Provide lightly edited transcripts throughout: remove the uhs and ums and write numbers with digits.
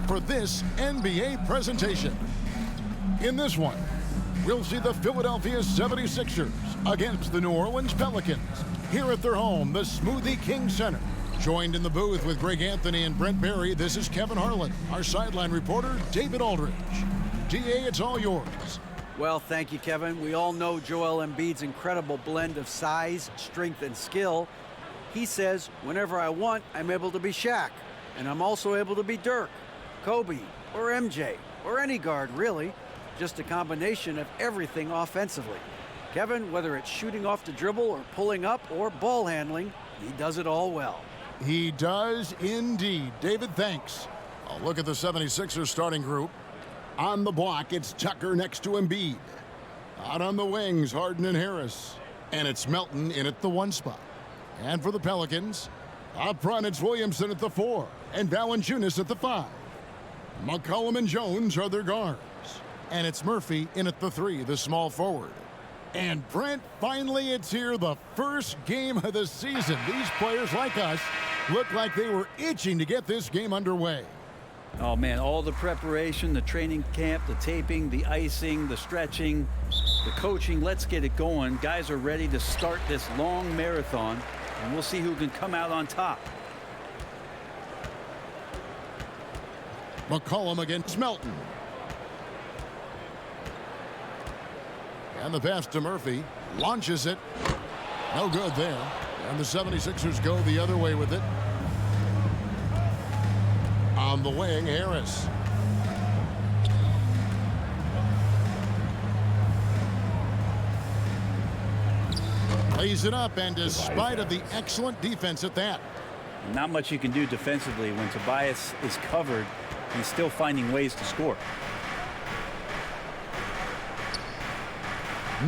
for this NBA presentation. In this one, we'll see the Philadelphia 76ers against the New Orleans Pelicans here at their home, the Smoothie King Center. Joined in the booth with Greg Anthony and Brent Barry, this is Kevin Harlan. Our sideline reporter, David Aldridge. DA, it's all yours. Well, thank you, Kevin. We all know Joel Embiid's incredible blend of size, strength, and skill. He says, whenever I want, I'm able to be Shaq. And I'm also able to be Dirk, Kobe, or MJ, or any guard, really. Just a combination of everything offensively. Kevin, whether it's shooting off the dribble or pulling up or ball handling, he does it all well. He does indeed. David, thanks. A look at the 76ers starting group. On the block, it's Tucker next to Embiid. Out on the wings, Harden and Harris. And it's Melton in at the 1 spot. And for the Pelicans, up front, it's Williamson at the 4 and Valanciunas at the 5. McCollum and Jones are their guards. And it's Murphy in at the 3, the small forward. And Brent, finally it's here, the first game of the season. These players like us look like they were itching to get this game underway. Oh, man, all the preparation, the training camp, the taping, the icing, the stretching, the coaching. Let's get it going. Guys are ready to start this long marathon, and we'll see who can come out on top. McCollum against Melton. And the pass to Murphy. Launches it. No good there. And the 76ers go the other way with it. On the wing, Harris. Lays it up, and despite of the excellent defense at that. Not much you can do defensively when Tobias is covered. He's still finding ways to score.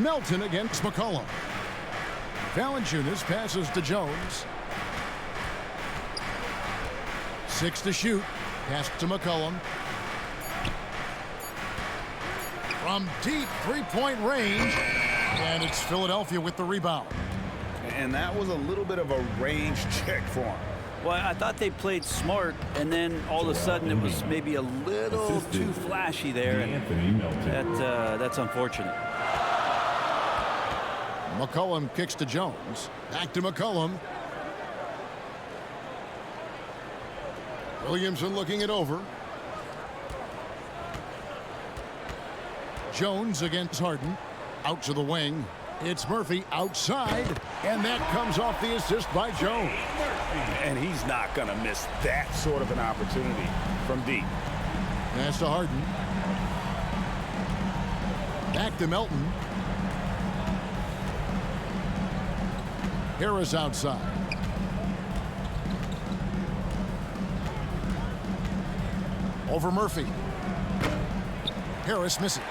Melton against McCollum. Valanciunas passes to Jones. 6 to shoot. Pass to McCollum. From deep three-point range. And it's Philadelphia with the rebound. And that was a little bit of a range check for him. Well, I thought they played smart, and then all of a sudden it was maybe a little too flashy there. And that's unfortunate. McCollum kicks to Jones. Back to McCollum. Williamson looking it over. Jones against Harden. Out to the wing. It's Murphy outside. And that comes off the assist by Jones. And he's not going to miss that sort of an opportunity from deep. Pass to Harden. Back to Melton. Harris outside. Over Murphy. Harris misses.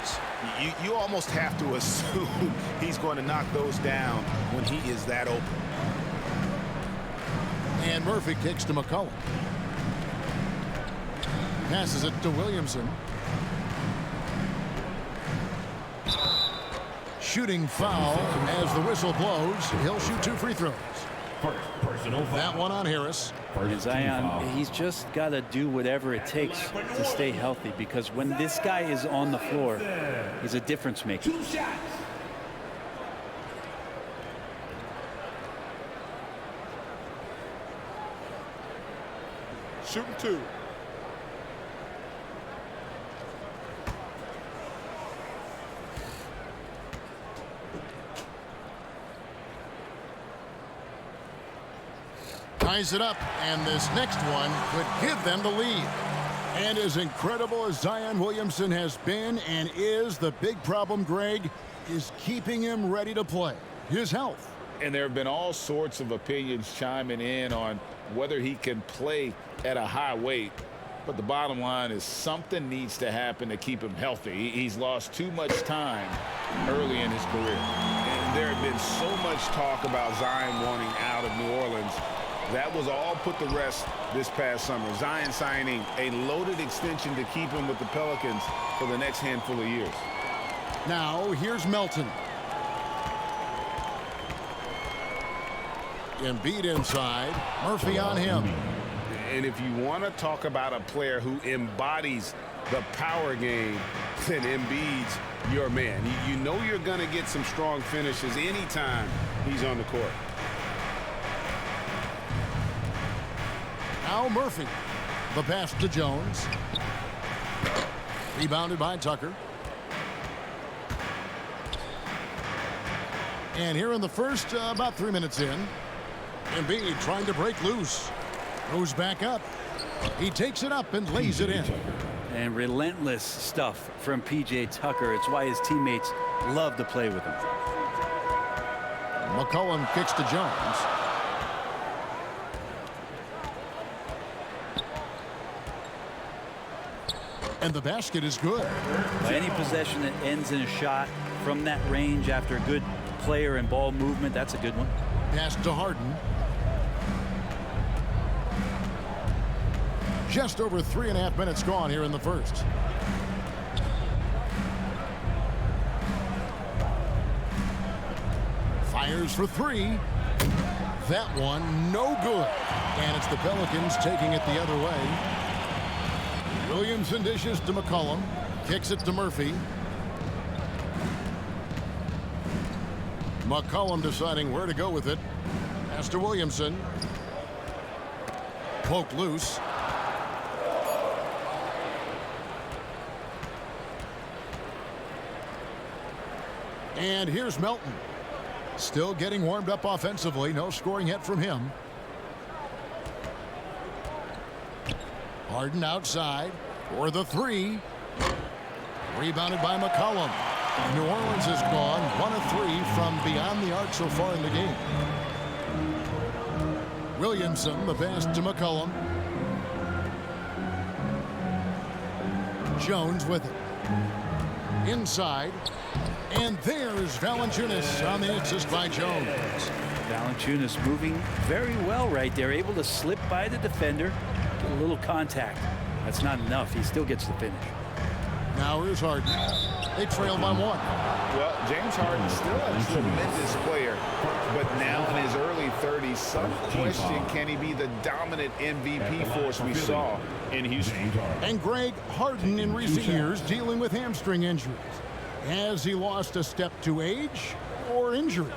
You almost have to assume he's going to knock those down when he is that open. And Murphy kicks to McCollum. Passes it to Williamson. Shooting foul as the whistle blows. He'll shoot 2 free throws. That one on Harris. Zion, he's just got to do whatever it takes to stay healthy, because when this guy is on the floor, he's a difference maker. Shooting 2. Ties it up, and this next one could give them the lead. And as incredible as Zion Williamson has been and is, the big problem, Greg, is keeping him ready to play. His health. And there have been all sorts of opinions chiming in on whether he can play at a high weight. But the bottom line is something needs to happen to keep him healthy. He's lost too much time early in his career. And there had been so much talk about Zion wanting out of New Orleans. That was all put to rest this past summer. Zion signing a loaded extension to keep him with the Pelicans for the next handful of years. Now, here's Melton. Embiid inside. Murphy on him. And if you want to talk about a player who embodies the power game, then Embiid's your man. You know you're going to get some strong finishes anytime he's on the court. Now Murphy. The pass to Jones. Rebounded by Tucker. And here in the first, about 3 minutes in, Embiid trying to break loose. Goes back up. He takes it up and lays it in. And relentless stuff from P.J. Tucker. It's why his teammates love to play with him. McCollum kicks to Jones. And the basket is good. Any possession that ends in a shot from that range after a good player and ball movement, that's a good one. Pass to Harden. Just over 3.5 minutes gone here in the first. Fires for three. That one no good. And it's the Pelicans taking it the other way. Williamson dishes to McCollum. Kicks it to Murphy. McCollum deciding where to go with it. Pass to Williamson. Poked loose. And here's Melton. Still getting warmed up offensively. No scoring yet from him. Harden outside for the three. Rebounded by McCollum. New Orleans has gone 1 of 3 from beyond the arc so far in the game. Williamson, the pass to McCollum. Jones with it. Inside. And there's Valanciunas on the assist by Jones. Valanciunas moving very well right there. Able to slip by the defender. Get a little contact. That's not enough. He still gets the finish. Now here's Harden. They trail by 1. Well, James Harden still a tremendous player, but now in his early 30s, some question, can he be the dominant MVP force we saw in Houston? And Greg, Harden in recent years dealing with hamstring injuries. Has he lost a step to age or injury?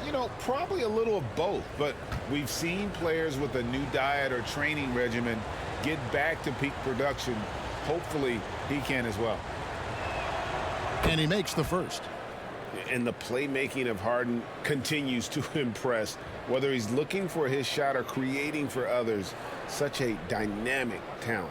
You know, probably a little of both, but we've seen players with a new diet or training regimen get back to peak production. Hopefully he can as well. And he makes the first. And the playmaking of Harden continues to impress. Whether he's looking for his shot or creating for others, such a dynamic talent.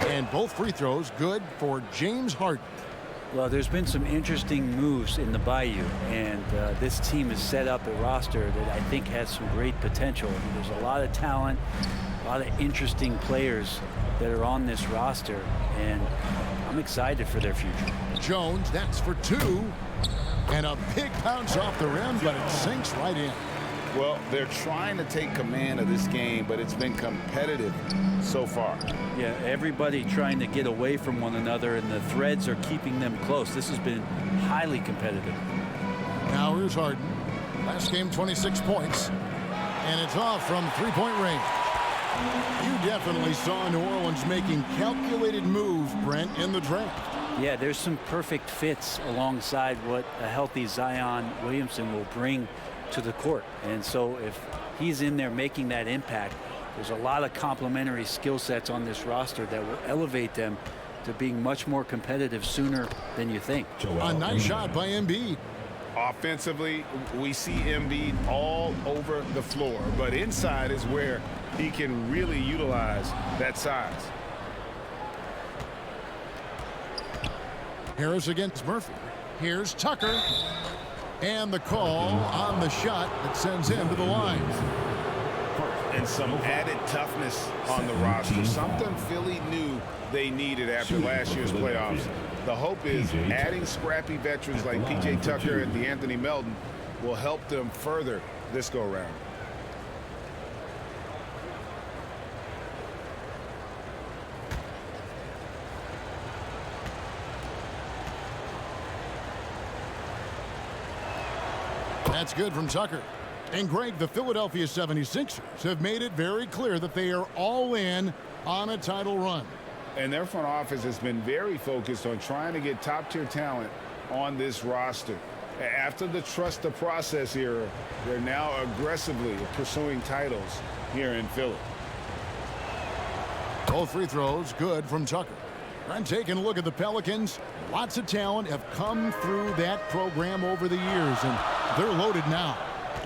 And both free throws good for James Harden. Well, there's been some interesting moves in the Bayou, and this team has set up a roster that I think has some great potential. I mean, there's a lot of talent, a lot of interesting players that are on this roster, and I'm excited for their future. Jones, that's for 2. And a big bounce off the rim, but it sinks right in. Well, they're trying to take command of this game, but it's been competitive so far. Yeah, everybody trying to get away from one another, and the threads are keeping them close. This has been highly competitive. Now here's Harden. Last game, 26 points. And it's off from three-point range. You definitely saw New Orleans making calculated moves, Brent, in the draft. Yeah, there's some perfect fits alongside what a healthy Zion Williamson will bring to the court. And so if he's in there making that impact, there's a lot of complementary skill sets on this roster that will elevate them to being much more competitive sooner than you think. A nice shot by Embiid. Offensively, we see Embiid all over the floor, but inside is where he can really utilize that size. Harris against Murphy. Here's Tucker. And the call on the shot that sends him to the line. And some added toughness on the roster. Something Philly knew they needed after last year's playoffs. The hope is adding scrappy veterans like P.J. Tucker and DeAnthony Melton will help them further this go-round. That's good from Tucker. And Greg, the Philadelphia 76ers have made it very clear that they are all in on a title run. And their front office has been very focused on trying to get top-tier talent on this roster. After the trust the process era, they're now aggressively pursuing titles here in Philly. Both free throws good from Tucker. And taking a look at the Pelicans, lots of talent have come through that program over the years, and they're loaded now.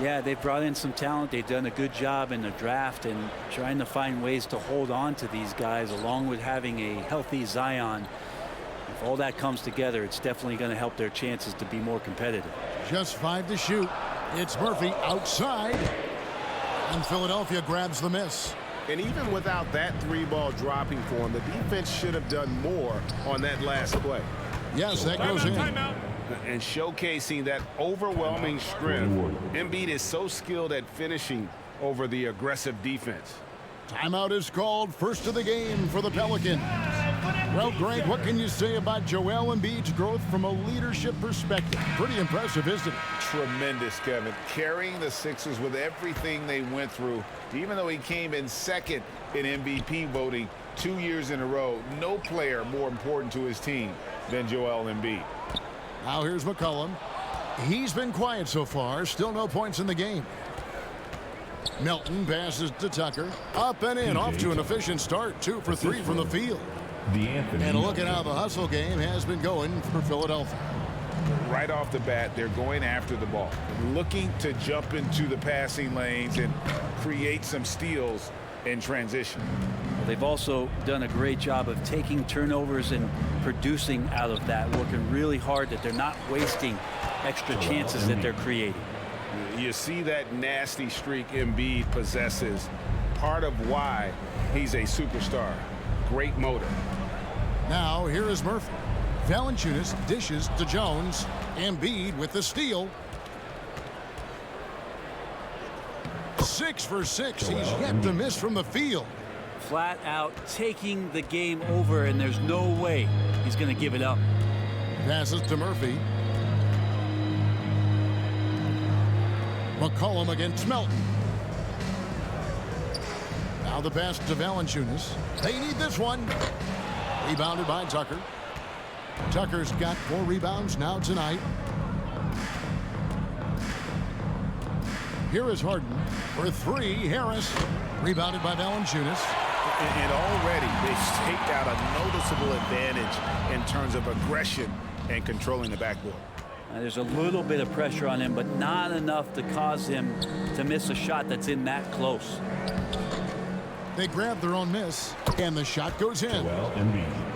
Yeah, they've brought in some talent. They've done a good job in the draft and trying to find ways to hold on to these guys, along with having a healthy Zion. If all that comes together, it's definitely going to help their chances to be more competitive. Just 5 to shoot. It's Murphy outside, and Philadelphia grabs the miss. And even without that three-ball dropping for him, the defense should have done more on that last play. Yes, that goes in. And showcasing that overwhelming strength. Embiid is so skilled at finishing over the aggressive defense. Timeout is called, first of the game for the Pelicans. Well, Greg, what can you say about Joel Embiid's growth from a leadership perspective? Pretty impressive, isn't it? Tremendous, Kevin. Carrying the Sixers with everything they went through, even though he came in second in MVP voting 2 years in a row. No player more important to his team than Joel Embiid. Now here's McCollum. He's been quiet so far. Still no points in the game. Melton passes to Tucker. Up and in, off to an efficient start. 2 for 3 from the field. And look at how the hustle game has been going for Philadelphia. Right off the bat, they're going after the ball, looking to jump into the passing lanes and create some steals in transition. Well, they've also done a great job of taking turnovers and producing out of that, working really hard that they're not wasting extra chances that they're creating. You see that nasty streak Embiid possesses, part of why he's a superstar. Great motor. Now here is Murphy. Valanciunas dishes to Jones. Embiid with the steal. 6 for 6. He's yet to miss from the field. Flat out taking the game over, and there's no way he's going to give it up. Passes to Murphy. McCollum against Melton. Now the pass to Valanciunas. They need this one. Rebounded by Tucker. Tucker's got 4 rebounds now tonight. Here is Harden for 3. Harris rebounded by Valanciunas. And already they've staked out a noticeable advantage in terms of aggression and controlling the backboard. There's a little bit of pressure on him, but not enough to cause him to miss a shot that's in that close. They grab their own miss, and the shot goes in.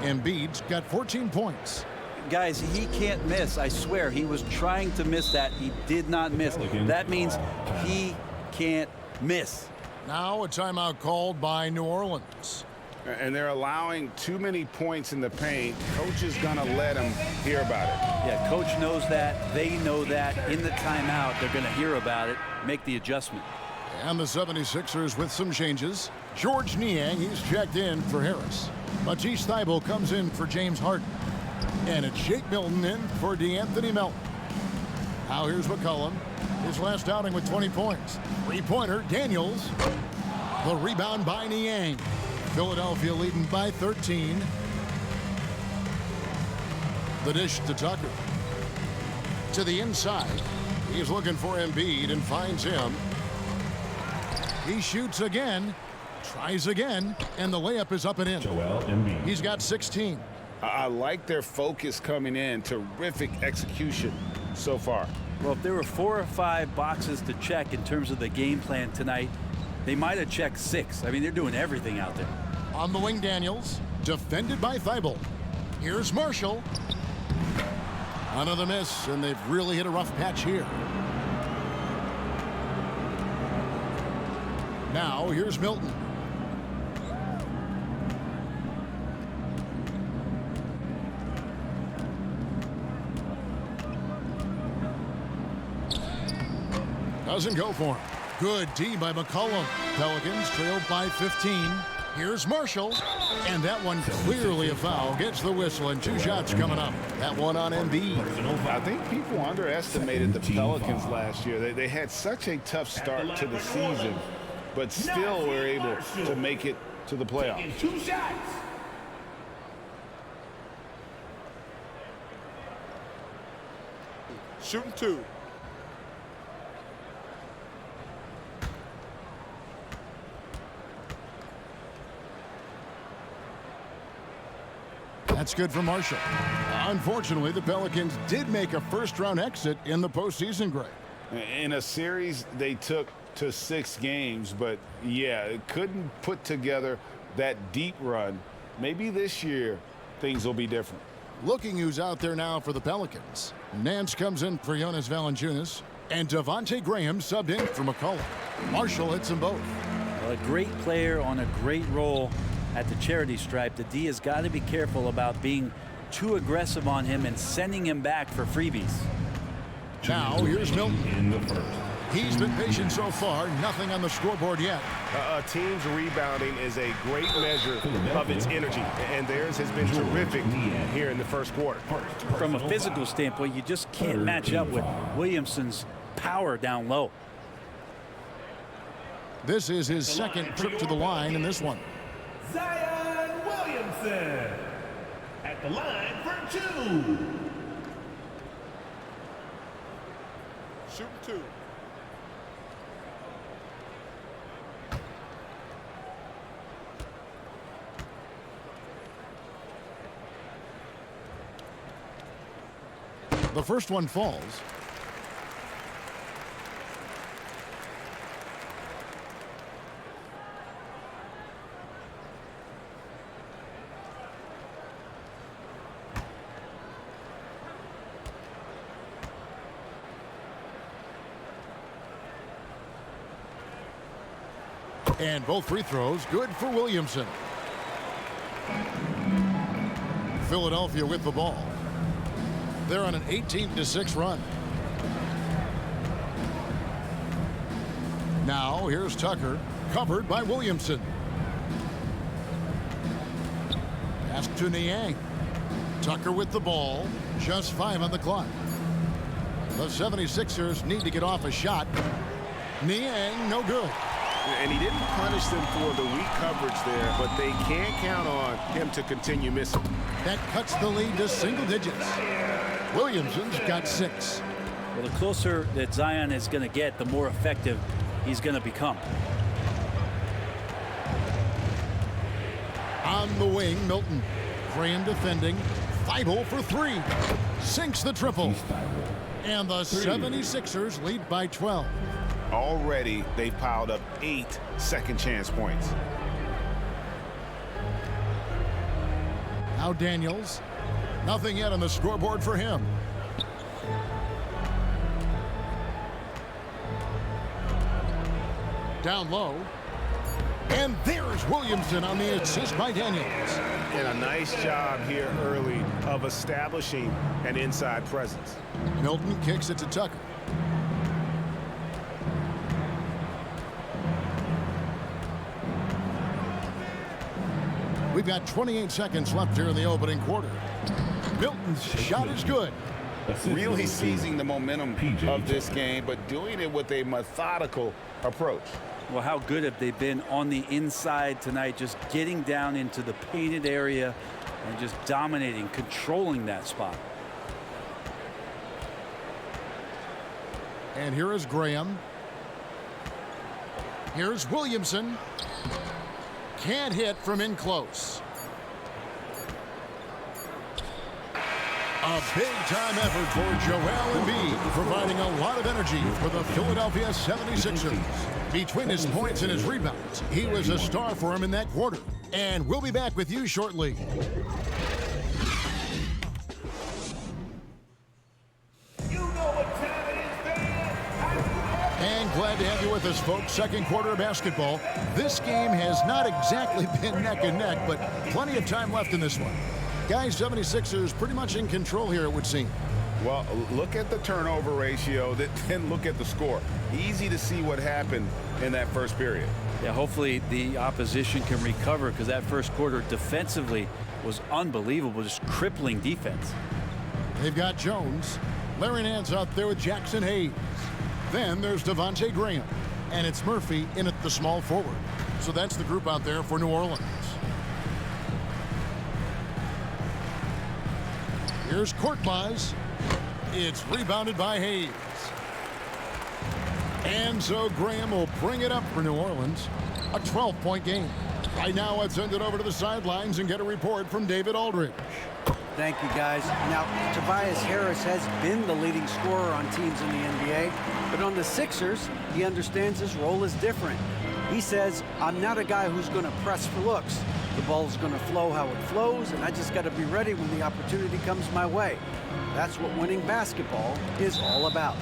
Embiid's got 14 points. Guys, he can't miss. I swear, he was trying to miss that. He did not miss. That means he can't miss. Now a timeout called by New Orleans. And they're allowing too many points in the paint. Coach is going to let them hear about it. Yeah, coach knows that. They know that. In the timeout, they're going to hear about it, make the adjustment. And the 76ers with some changes. George Niang, he's checked in for Harris. Matisse Thybulle comes in for James Harden. And it's Shake Milton in for DeAnthony Melton. Now here's McCollum. His last outing with 20 points. 3-pointer, Daniels. The rebound by Niang. Philadelphia leading by 13. The dish to Tucker. To the inside. He's looking for Embiid and finds him. He shoots again. Tries again. And the layup is up and in. Joel Embiid. He's got 16. I like their focus coming in. Terrific execution so far. Well, if there were 4 or 5 boxes to check in terms of the game plan tonight, they might have checked 6. I mean, they're doing everything out there. On the wing, Daniels. Defended by Thybulle. Here's Marshall. Another miss, and they've really hit a rough patch here. Now, here's Milton. Doesn't go for him. Good D by McCollum. Pelicans trailed by 15. Here's Marshall. And that one clearly a foul. Gets the whistle, and 2 shots coming up. That one on Embiid. I think people underestimated the Pelicans last year. They had such a tough start to the season, but still were able to make it to the playoffs. 2 shots. Shooting 2. That's good for Marshall. Unfortunately, the Pelicans did make a first-round exit in the postseason, Greg. In a series they took to 6 games, but yeah, it couldn't put together that deep run. Maybe this year things will be different. Looking who's out there now for the Pelicans. Nance comes in for Jonas Valanciunas, and Devontae Graham subbed in for McCollum. Marshall hits them both. Well, a great player on a great role at the charity stripe. The D has got to be careful about being too aggressive on him and sending him back for freebies. Now, here's Milton. In the first. He's been patient so far. Nothing on the scoreboard yet. A team's rebounding is a great measure of its energy, and theirs has been terrific here in the first quarter. From a physical standpoint, you just can't match up with Williamson's power down low. This is his second trip to the line in this one. Zion Williamson at the line for 2. Shooting 2. The first one falls. And both free throws good for Williamson. Philadelphia with the ball. They're on an 18-6 run. Now here's Tucker, covered by Williamson. Pass to Niang. Tucker with the ball. Just 5 on the clock. The 76ers need to get off a shot. Niang, no good. And he didn't punish them for the weak coverage there, but they can't count on him to continue missing. That cuts the lead to single digits. Williamson's got 6. Well, the closer that Zion is going to get, the more effective he's going to become. On the wing, Milton. Graham defending. Feibel for 3. Sinks the triple. And the 76ers lead by 12. Already, they've piled up 8 second chance points. Now Daniels. Nothing yet on the scoreboard for him. Down low. And there's Williamson on the assist by Daniels. And a nice job here early of establishing an inside presence. Milton kicks it to Tucker. We've got 28 seconds left here in the opening quarter. Milton's shot is good. Really seizing the momentum of this game, but doing it with a methodical approach. Well, how good have they been on the inside tonight, just getting down into the painted area and just dominating, controlling that spot. And here is Graham. Here's Williamson. Can't hit from in close. A big-time effort for Joel Embiid, providing a lot of energy for the Philadelphia 76ers. Between his points and his rebounds, he was a star for him in that quarter. And we'll be back with you shortly. And glad to have you with us, folks. Second quarter of basketball. This game has not exactly been neck and neck, but plenty of time left in this one. Guys, 76ers pretty much in control here, it would seem. Well, look at the turnover ratio, then look at the score. Easy to see what happened in that first period. Yeah, hopefully the opposition can recover, because that first quarter defensively was unbelievable, just crippling defense. They've got Jones. Larry Nance out there with Jackson Hayes. Then there's Devontae Graham. And it's Murphy in at the small forward. So that's the group out there for New Orleans. Here's Korkmaz. It's rebounded by Hayes. And so Graham will bring it up for New Orleans. A 12-point game. Right now, let's send it over to the sidelines and get a report from David Aldridge. Thank you, guys. Now, Tobias Harris has been the leading scorer on teams in the NBA, but on the Sixers, he understands his role is different. He says, I'm not a guy who's going to press for looks. The ball's going to flow how it flows, and I just got to be ready when the opportunity comes my way. That's what winning basketball is all about.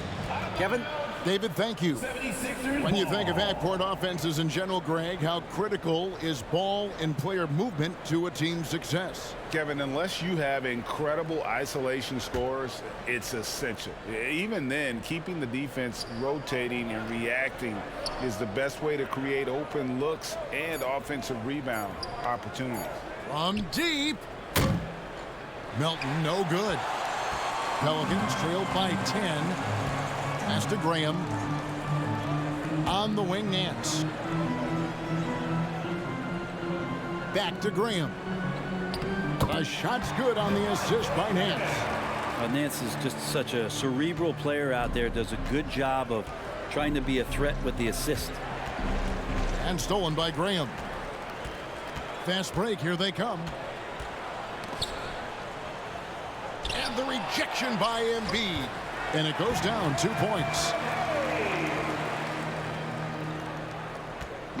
Kevin? David, thank you. When you think of half-court offenses in general, Greg, how critical is ball and player movement to a team's success? Kevin, unless you have incredible isolation scores, it's essential. Even then, keeping the defense rotating and reacting is the best way to create open looks and offensive rebound opportunities. From deep. Melton, no good. Pelicans trailed by 10. Pass to Graham. On the wing, Nance. Back to Graham. The shot's good on the assist by Nance. Nance is just such a cerebral player out there, does a good job of trying to be a threat with the assist. And stolen by Graham. Fast break, here they come. And the rejection by Embiid. And it goes down 2 points.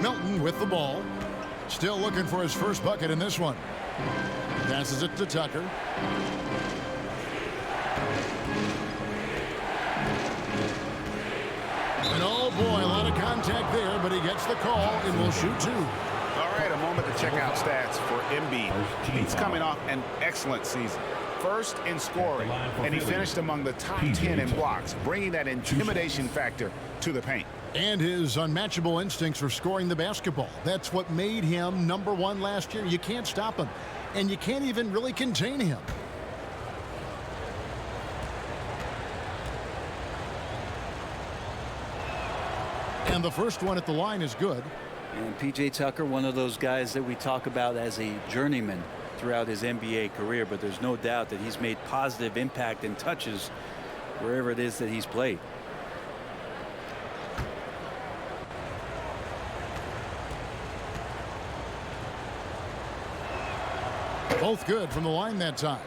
Melton with the ball. Still looking for his first bucket in this one. Passes it to Tucker. And oh boy, a lot of contact there, but he gets the call and will shoot two. All right, a moment to check out stats for Embiid. He's coming off an excellent season. First in scoring, and he finished among the top 10 in blocks, bringing that intimidation factor to the paint. And his unmatchable instincts for scoring the basketball. That's what made him #1 last year. You can't stop him, and you can't even really contain him. And the first one at the line is good. And P.J. Tucker, one of those guys that we talk about as a journeyman throughout his NBA career, but there's no doubt that he's made positive impact and touches wherever it is that he's played. Both good from the line that time.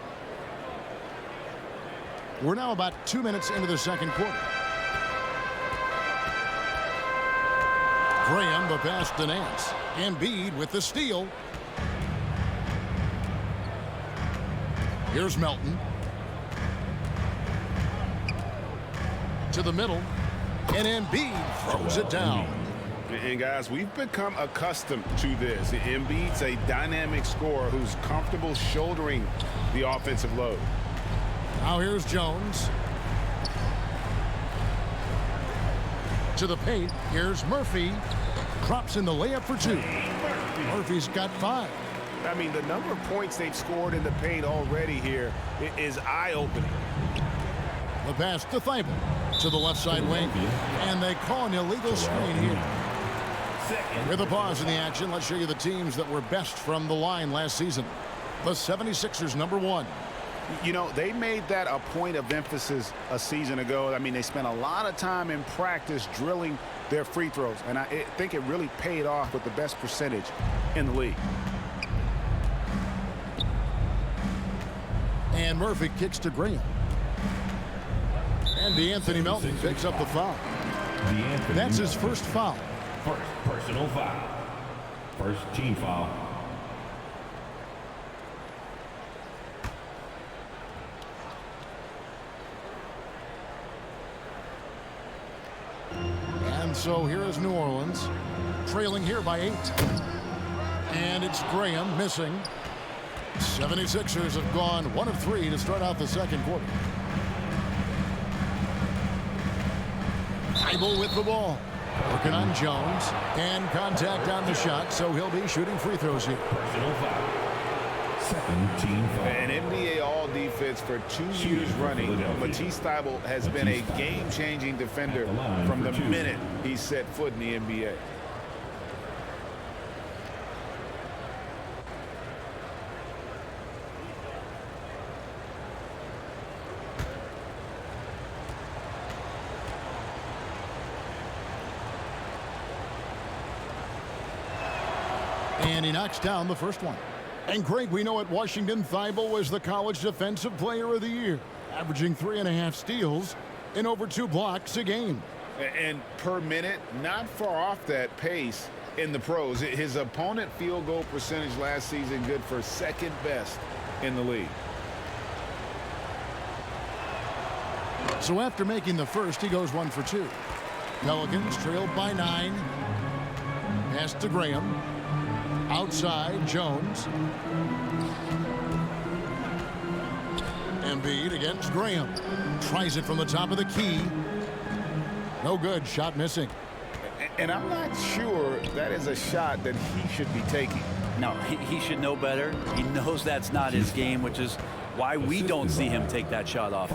We're now about 2 minutes into the second quarter. Graham, the pass to Nance. Embiid with the steal. Here's Melton. To the middle. And Embiid throws it down. And guys, we've become accustomed to this. Embiid's a dynamic scorer who's comfortable shouldering the offensive load. Now here's Jones. To the paint. Here's Murphy. Drops in the layup for two. Murphy's got 5. I mean, the number of points they've scored in the paint already here is eye-opening. The pass to Thibault. To the left side wing. And they call an illegal screen here. With a pause in the action, let's show you the teams that were best from the line last season. The 76ers, #1. You know, they made that a point of emphasis a season ago. I mean, they spent a lot of time in practice drilling their free throws, and I think it really paid off with the best percentage in the league. And Murphy kicks to Graham. And DeAnthony Melton picks up the foul. That's his first foul. First personal foul. First team foul. And so here is New Orleans, trailing here by 8. And it's Graham missing. 76ers have gone 1 of 3 to start out the second quarter. Thibault with the ball. Working on Jones. And contact on the shot, so he'll be shooting free throws here. Personal foul. Second team foul. An NBA All-Defense for 2 years running, Matisse Thybulle has been a game-changing defender from the minute he set foot in the NBA. And he knocks down the first one. And Greg, we know at Washington, Thybulle was the college defensive player of the year, averaging 3.5 steals and over 2 blocks a game. And per minute, not far off that pace in the pros. His opponent field goal percentage last season good for second best in the league. So after making the first, he goes 1 for 2. Pelicans trailed by 9. Pass to Graham. Outside, Jones. Embiid against Graham. Tries it from the top of the key. No good. Shot missing. And I'm not sure that is a shot that he should be taking. No, he should know better. He knows that's not his game, which is why we don't see him take that shot off.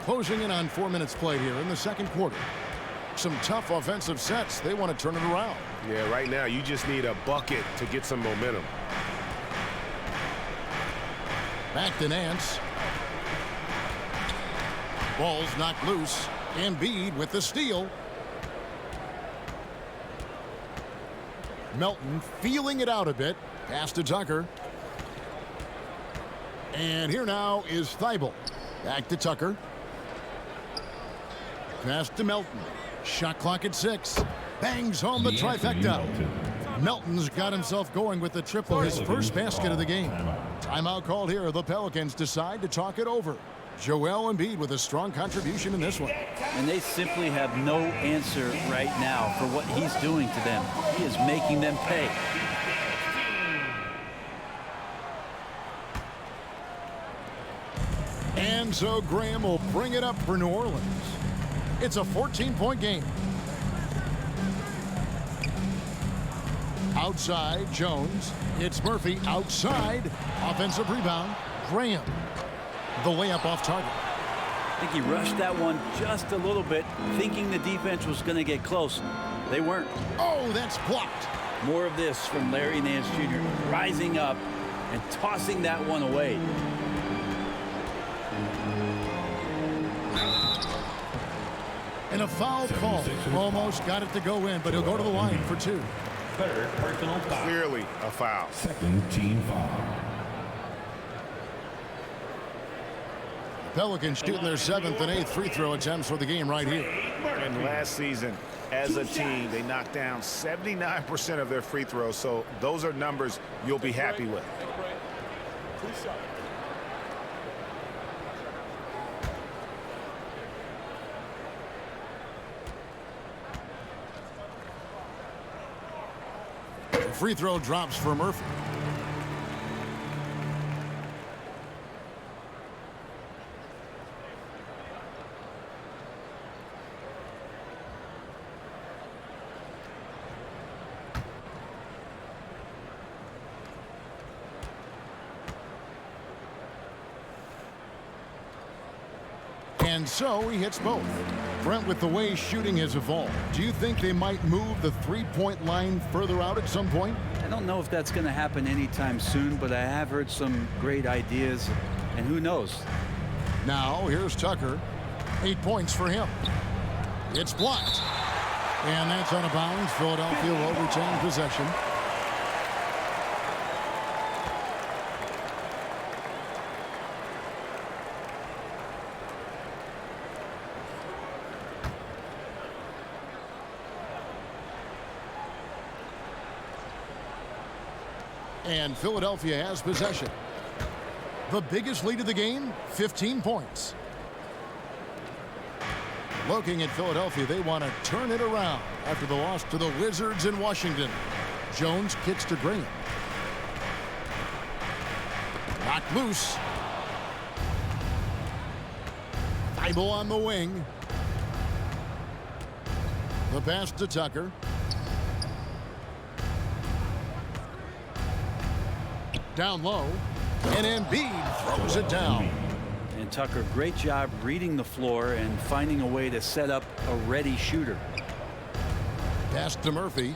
Closing in on 4 minutes played here in the second quarter. Some tough offensive sets. They want to turn it around. Yeah, right now you just need a bucket to get some momentum. Back to Nance. Ball's knocked loose. Embiid with the steal. Melton feeling it out a bit. Pass to Tucker. And here now is Thybulle. Back to Tucker. Pass to Melton. Shot clock at 6. Bangs home the trifecta. Melton's got himself going with the triple, his first basket of the game. Timeout called here. The Pelicans decide to talk it over. Joel Embiid with a strong contribution in this one. And they simply have no answer right now for what he's doing to them. He is making them pay. And so Graham will bring it up for New Orleans. It's a 14-point game. Outside, Jones. It's Murphy outside. Offensive rebound. Graham. The layup off target. I think he rushed that one just a little bit, thinking the defense was going to get close. They weren't. Oh, that's blocked. More of this from Larry Nance Jr. rising up and tossing that one away. And a foul call. Almost got it to go in, but he'll go to the line for 2. Third personal foul. Clearly a foul. Second team foul. Pelicans shooting their 7th and 8th free throw attempts for the game right here. And last season, as a team, they knocked down 79% of their free throws, so those are numbers you'll be happy with. The free throw drops for Murphy. And so he hits both. Brent, with the way shooting has evolved, do you think they might move the three-point line further out at some point? I don't know if that's going to happen anytime soon, but I have heard some great ideas, and who knows? Now, here's Tucker. 8 points for him. It's blocked. And that's out of bounds. Philadelphia will retain possession. And Philadelphia has possession. The biggest lead of the game, 15 points. Looking at Philadelphia, they want to turn it around after the loss to the Wizards in Washington. Jones kicks to Graham. Knocked loose. Thybulle on the wing. The pass to Tucker. Down low. And Embiid throws it down. And Tucker, great job reading the floor and finding a way to set up a ready shooter. Pass to Murphy.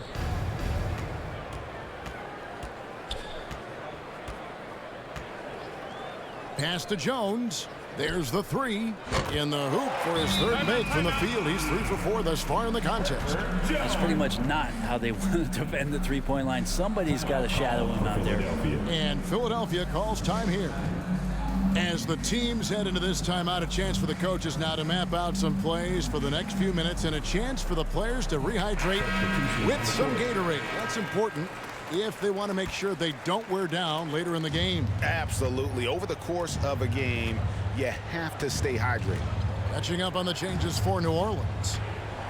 Pass to Jones. There's the three. In the hoop for his third make from the field. He's 3 for 4 thus far in the contest. That's pretty much not how they want to defend the three-point line. Somebody's got to shadow him out there. And Philadelphia calls time here. As the teams head into this timeout, a chance for the coaches now to map out some plays for the next few minutes and a chance for the players to rehydrate with some Gatorade. That's important if they want to make sure they don't wear down later in the game. Absolutely. Over the course of a game, you have to stay hydrated. Catching up on the changes for New Orleans.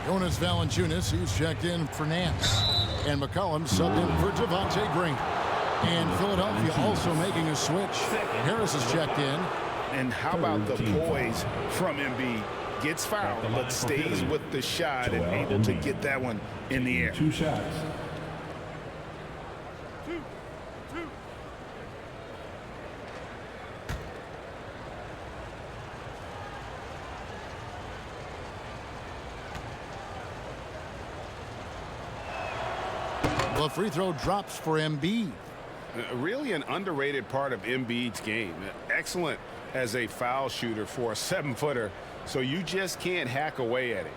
Jonas Valanciunas, he's checked in for Nance. And McCollum subbed in for Javonte Green. And Philadelphia also making a switch. Harris is checked in. And how about the poise from Embiid? Gets fouled, but stays with the shot and able to get that one in the air. 2 shots. The free throw drops for Embiid. Really an underrated part of Embiid's game. Excellent as a foul shooter for a 7-footer, so you just can't hack away at it.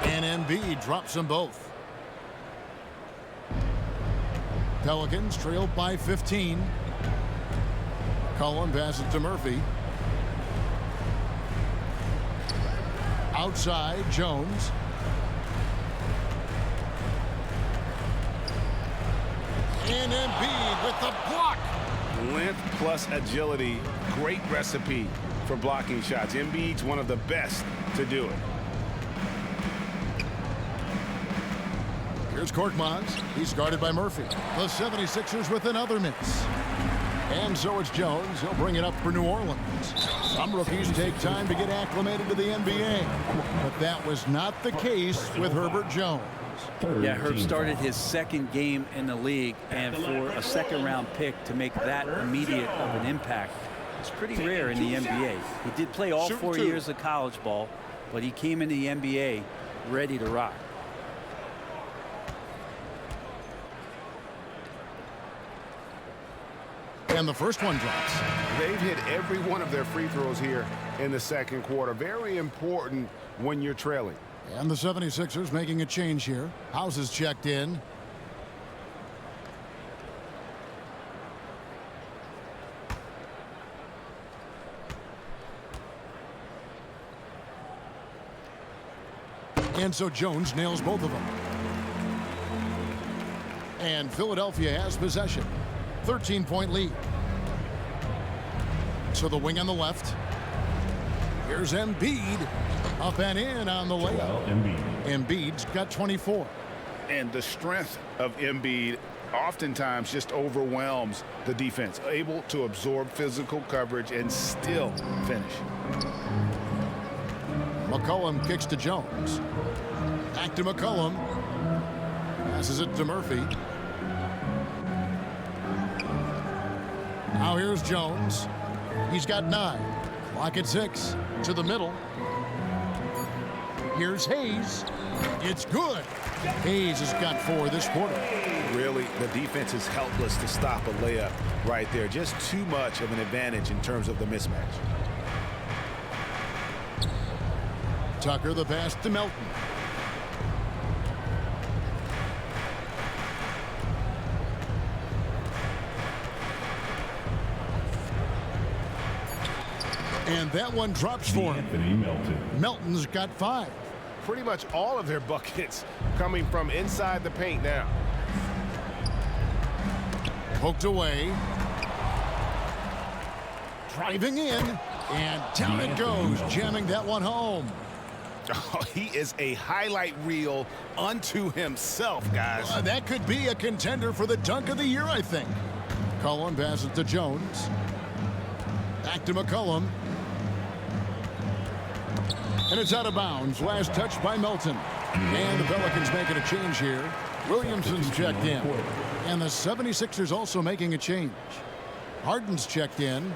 And Embiid drops them both. Pelicans trailed by 15. Cullen passes to Murphy. Outside, Jones. And Embiid with the block. Length plus agility, great recipe for blocking shots. Embiid's one of the best to do it. Here's Korkmaz. He's guarded by Murphy. The 76ers with another miss. And so it's Jones. He'll bring it up for New Orleans. Some rookies take time to get acclimated to the NBA. But that was not the case with Herbert Jones. Yeah, Herb started his second game in the league, and for a second-round pick to make that immediate of an impact, it's pretty rare in the NBA. He did play all 4 years of college ball, but he came into the NBA ready to rock. And the first one drops. They've hit every one of their free throws here in the second quarter. Very important when you're trailing. And the 76ers making a change here. House is checked in. And so Jones nails both of them. And Philadelphia has possession. 13-point lead. So the wing on the left. Here's Embiid. Up and in on the layup. Embiid's got 24. And the strength of Embiid oftentimes just overwhelms the defense. Able to absorb physical coverage and still finish. McCollum kicks to Jones. Back to McCollum. Passes it to Murphy. Now here's Jones. He's got 9. Clock at 6. To the middle. Here's Hayes. It's good. Hayes has got 4 this quarter. Really, the defense is helpless to stop a layup right there. Just too much of an advantage in terms of the mismatch. Tucker, the pass to Melton. And that one drops for him. Melton's got 5. Pretty much all of their buckets coming from inside the paint now. Poked away. Driving in. And down it goes, jamming that one home. Oh, he is a highlight reel unto himself, guys. That could be a contender for the dunk of the year, I think. McCollum passes to Jones. Back to McCollum. And it's out of bounds. Last touch by Melton. And the Pelicans making a change here. Williamson's checked in. And the 76ers also making a change. Harden's checked in.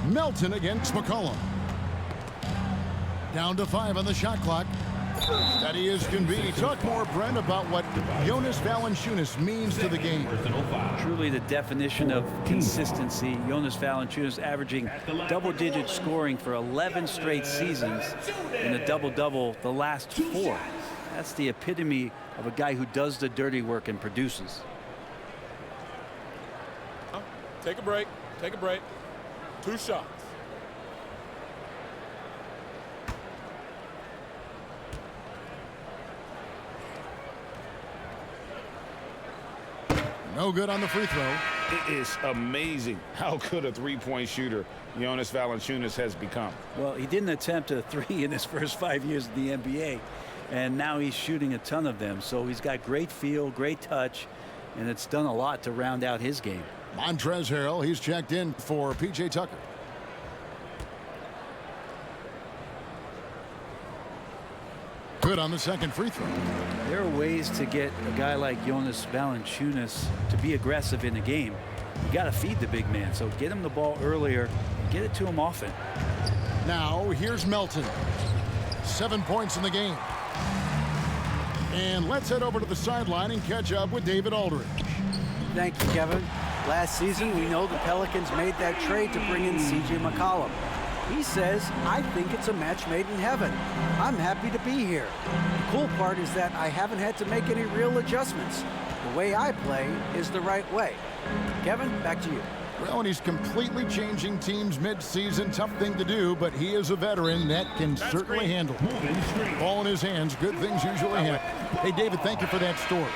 Melton against McCollum. Down to 5 on the shot clock. Steady as can be. Talk more, Brent, about what Jonas Valanciunas means to the game. Truly the definition of consistency. Jonas Valanciunas averaging double-digit scoring for 11 straight seasons and a double-double the last 4. That's the epitome of a guy who does the dirty work and produces. Take a break. Take a break. 2 shots. No good on the free throw. It is amazing how good a three-point shooter Jonas Valanciunas has become. Well, he didn't attempt a 3 in his first 5 years in the NBA, and now he's shooting a ton of them. So he's got great feel, great touch, and it's done a lot to round out his game. Montrezl Harrell, he's checked in for P.J. Tucker. Good on the second free throw. There are ways to get a guy like Jonas Valanciunas to be aggressive in the game. You got to feed the big man, so get him the ball earlier, get it to him often. Now here's Melton. 7 points in the game. And let's head over to the sideline and catch up with David Aldridge. Thank you, Kevin. Last season, we know the Pelicans made that trade to bring in C.J. McCollum. He says, I think it's a match made in heaven. I'm happy to be here. The cool part is that I haven't had to make any real adjustments. The way I play is the right way. Kevin, back to you. Well, and he's completely changing teams mid-season. Tough thing to do, but he is a veteran that can certainly handle it. Ball in his hands, good things usually happen. Hey, David, thank you for that story.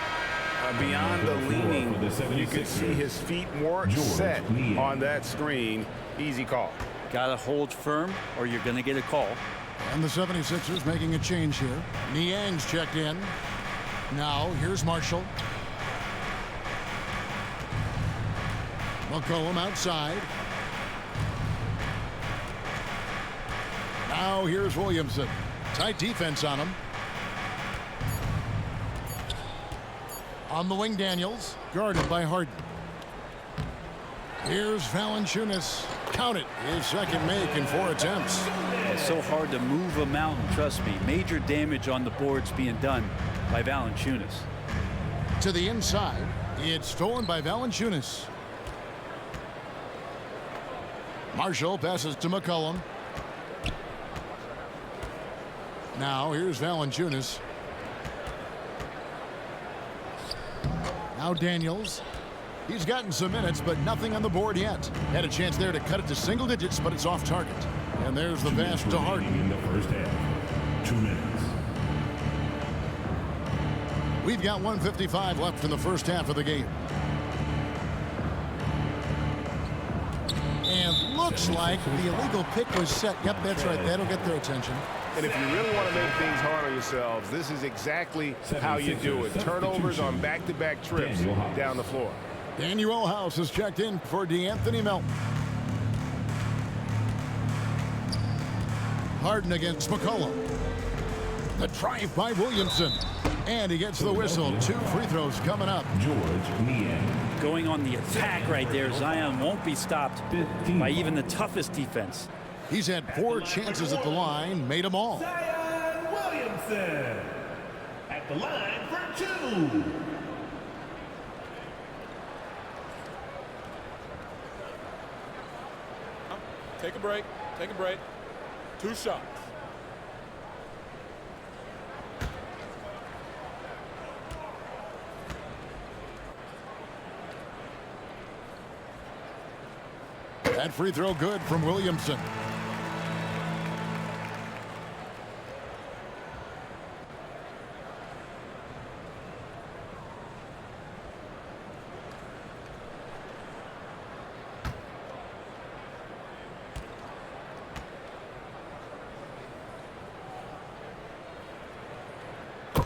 Beyond the leaning, you can see his feet more set on that screen. Easy call. Got to hold firm or you're going to get a call. And the 76ers making a change here. Niang's checked in. Now, here's Marshall. McCollum outside. Now, here's Williamson. Tight defense on him. On the wing, Daniels. Guarded by Harden. Here's Valanciunas. Count it. His second make in 4 attempts. It's so hard to move a mountain, trust me. Major damage on the boards being done by Valanciunas. To the inside. It's stolen by Valanciunas. Marshall passes to McCollum. Now here's Valanciunas. Now Daniels. He's gotten some minutes, but nothing on the board yet. Had a chance there to cut it to single digits, but it's off target. And there's the pass to Harden. In the first half, 2 minutes. We've got 1:55 left in the first half of the game. And looks like the illegal pick was set. Yep, that's right. That'll get their attention. And if you really want to make things hard on yourselves, this is exactly how you do it. Turnovers on back-to-back trips down the floor. Daniel House is checked in for DeAnthony Melton. Harden against McCollum. The drive by Williamson. And he gets the whistle. 2 free throws coming up. George Niang. Going on the attack right there. Zion won't be stopped by even the toughest defense. He's had 4 chances at the line, made them all. Zion Williamson at the line for 2. Take a break. Take a break. 2 shots. That free throw good from Williamson.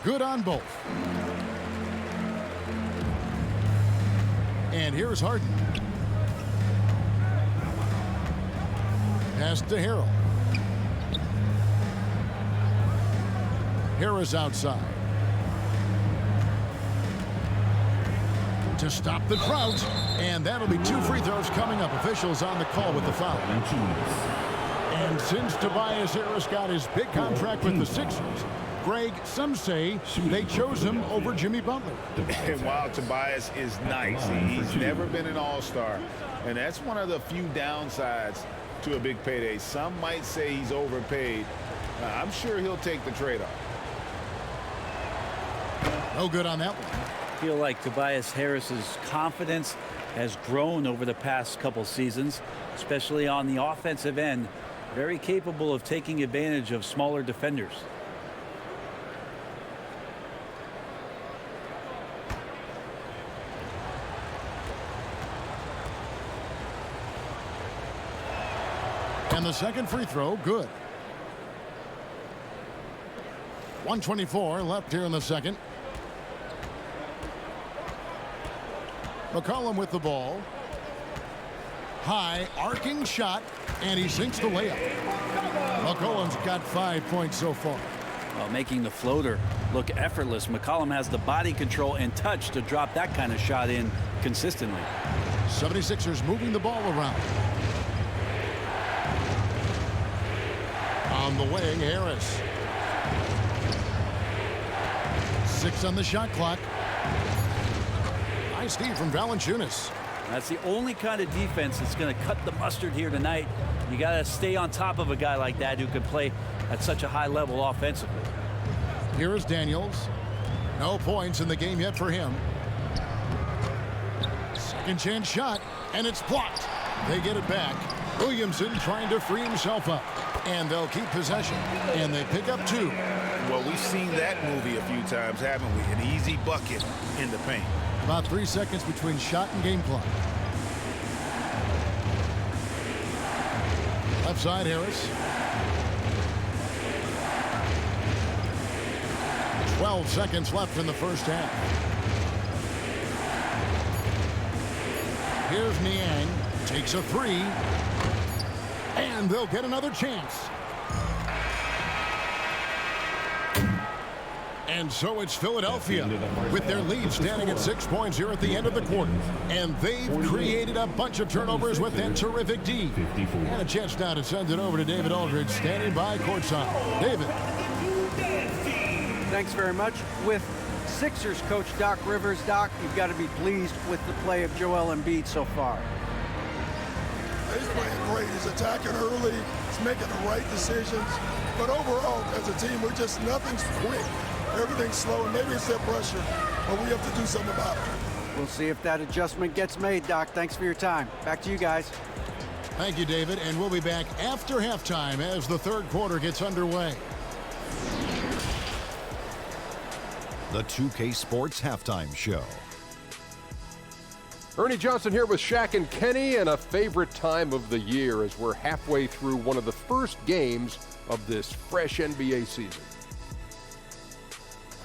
Good on both. And here's Harden. Pass to Harrell. Harris outside. To stop the drought. And that'll be 2 free throws coming up. Officials on the call with the foul. And since Tobias Harris got his big contract with the Sixers, Greg, some say they chose him over Jimmy Butler. And while Tobias is nice, he's never been an all-star. And that's one of the few downsides to a big payday. Some might say he's overpaid. I'm sure he'll take the trade-off. No good on that one. I feel like Tobias Harris's confidence has grown over the past couple seasons, especially on the offensive end. Very capable of taking advantage of smaller defenders. And the second free throw, good. 1:24 left here in the second. McCollum with the ball. High, arcing shot, and he sinks the layup. McCollum's got 5 points so far. Well, making the floater look effortless. McCollum has the body control and touch to drop that kind of shot in consistently. 76ers moving the ball around. On the wing, Harris. 6 on the shot clock. Nice D from Valanciunas. That's the only kind of defense that's going to cut the mustard here tonight. You got to stay on top of a guy like that who can play at such a high level offensively. Here is Daniels. No points in the game yet for him. Second chance shot, and it's blocked. They get it back. Williamson trying to free himself up. And they'll keep possession. And they pick up 2. Well, we've seen that movie a few times, haven't we? An easy bucket in the paint. About 3 seconds between shot and game clock. Left side, Harris. 12 seconds left in the first half. Here's Niang. Takes a 3. And they'll get another chance. And so it's Philadelphia with their lead standing at 6 points here at the end of the quarter. And they've created a bunch of turnovers with that terrific D. And a chance now to send it over to David Aldridge standing by courtside. David. Thanks very much. With Sixers coach Doc Rivers, Doc, you've got to be pleased with the play of Joel Embiid so far. He's playing great. He's attacking early. He's making the right decisions. But overall, as a team, nothing's quick. Everything's slow, and maybe it's that pressure, but we have to do something about it. We'll see if that adjustment gets made, Doc. Thanks for your time. Back to you guys. Thank you, David. And we'll be back after halftime as the third quarter gets underway. The 2K Sports Halftime Show. Ernie Johnson here with Shaq and Kenny, and a favorite time of the year as we're halfway through one of the first games of this fresh NBA season.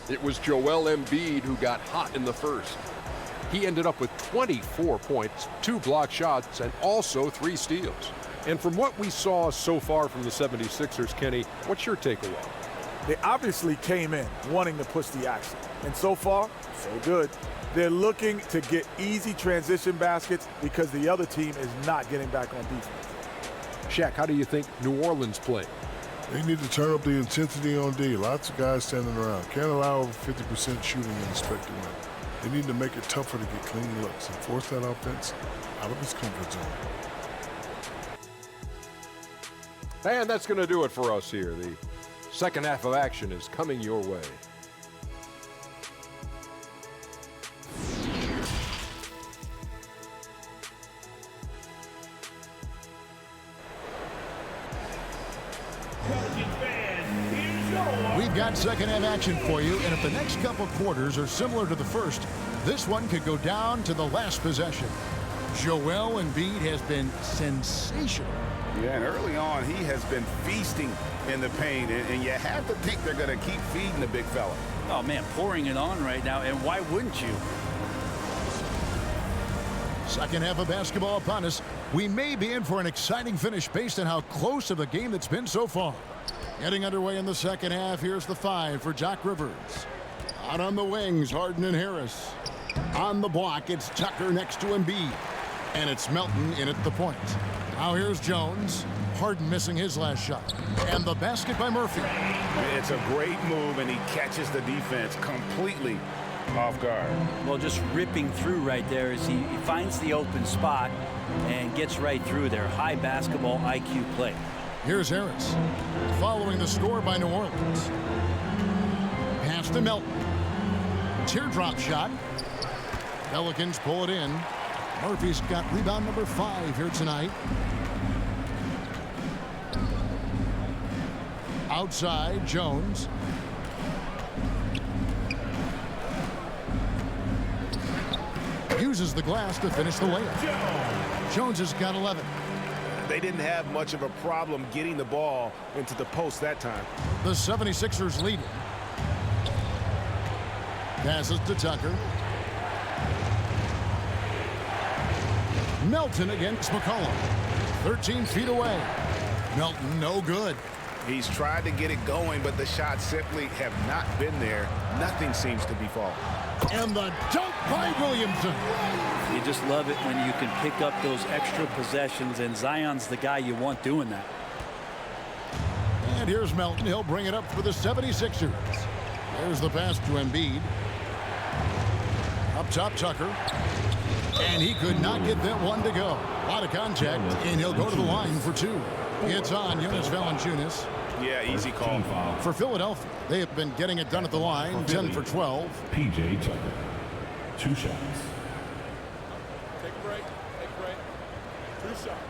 It was Joel Embiid who got hot in the first. He ended up with 24 points, 2 block shots, and also 3 steals. And from what we saw so far from the 76ers, Kenny, what's your takeaway? They obviously came in wanting to push the action. And so far, so good. They're looking to get easy transition baskets because the other team is not getting back on defense. Shaq, how do you think New Orleans played? They need to turn up the intensity on D. Lots of guys standing around. Can't allow over 50% shooting in the spectrum. They need to make it tougher to get clean looks and force that offense out of its comfort zone. And that's going to do it for us here. The second half of action is coming your way. We've got second half action for you, and if the next couple quarters are similar to the first, this one could go down to the last possession. Joel Embiid has been sensational. Yeah, and early on, he has been feasting in the paint, and you have to think they're going to keep feeding the big fella. Oh, man, pouring it on right now, and why wouldn't you? Second half of basketball upon us. We may be in for an exciting finish based on how close of a game it's been so far. Getting underway in the second half. Here's the 5 for Doc Rivers. Out on the wings, Harden and Harris. On the block, it's Tucker next to Embiid. And it's Melton in at the point. Now here's Jones. Harden missing his last shot. And the basket by Murphy. It's a great move, and he catches the defense completely off guard. Well, just ripping through right there as he finds the open spot and gets right through there. High basketball IQ play. Here's Harris. Following the score by New Orleans. Pass to Melton. Teardrop shot. Pelicans pull it in. Murphy's got rebound number 5 here tonight. Outside, Jones. Uses the glass to finish the layup. Jones has got 11. They didn't have much of a problem getting the ball into the post that time. The 76ers lead. Passes to Tucker. Melton against McCollum. 13 feet away. Melton, no good. He's tried to get it going, but the shots simply have not been there. Nothing seems to be falling. And the dunk by Williamson. You just love it when you can pick up those extra possessions, and Zion's the guy you want doing that. And here's Melton. He'll bring it up for the 76ers. There's the pass to Embiid. Up top, Tucker. And he could not get that one to go. A lot of contact, and he'll go to the line for 2. It's on Jonas Valanciunas. Yeah, easy call. For Philadelphia, they have been getting it done at the line, 10 for 12. PJ Tucker. 2 shots. Take a break. Take a break. 2 shots.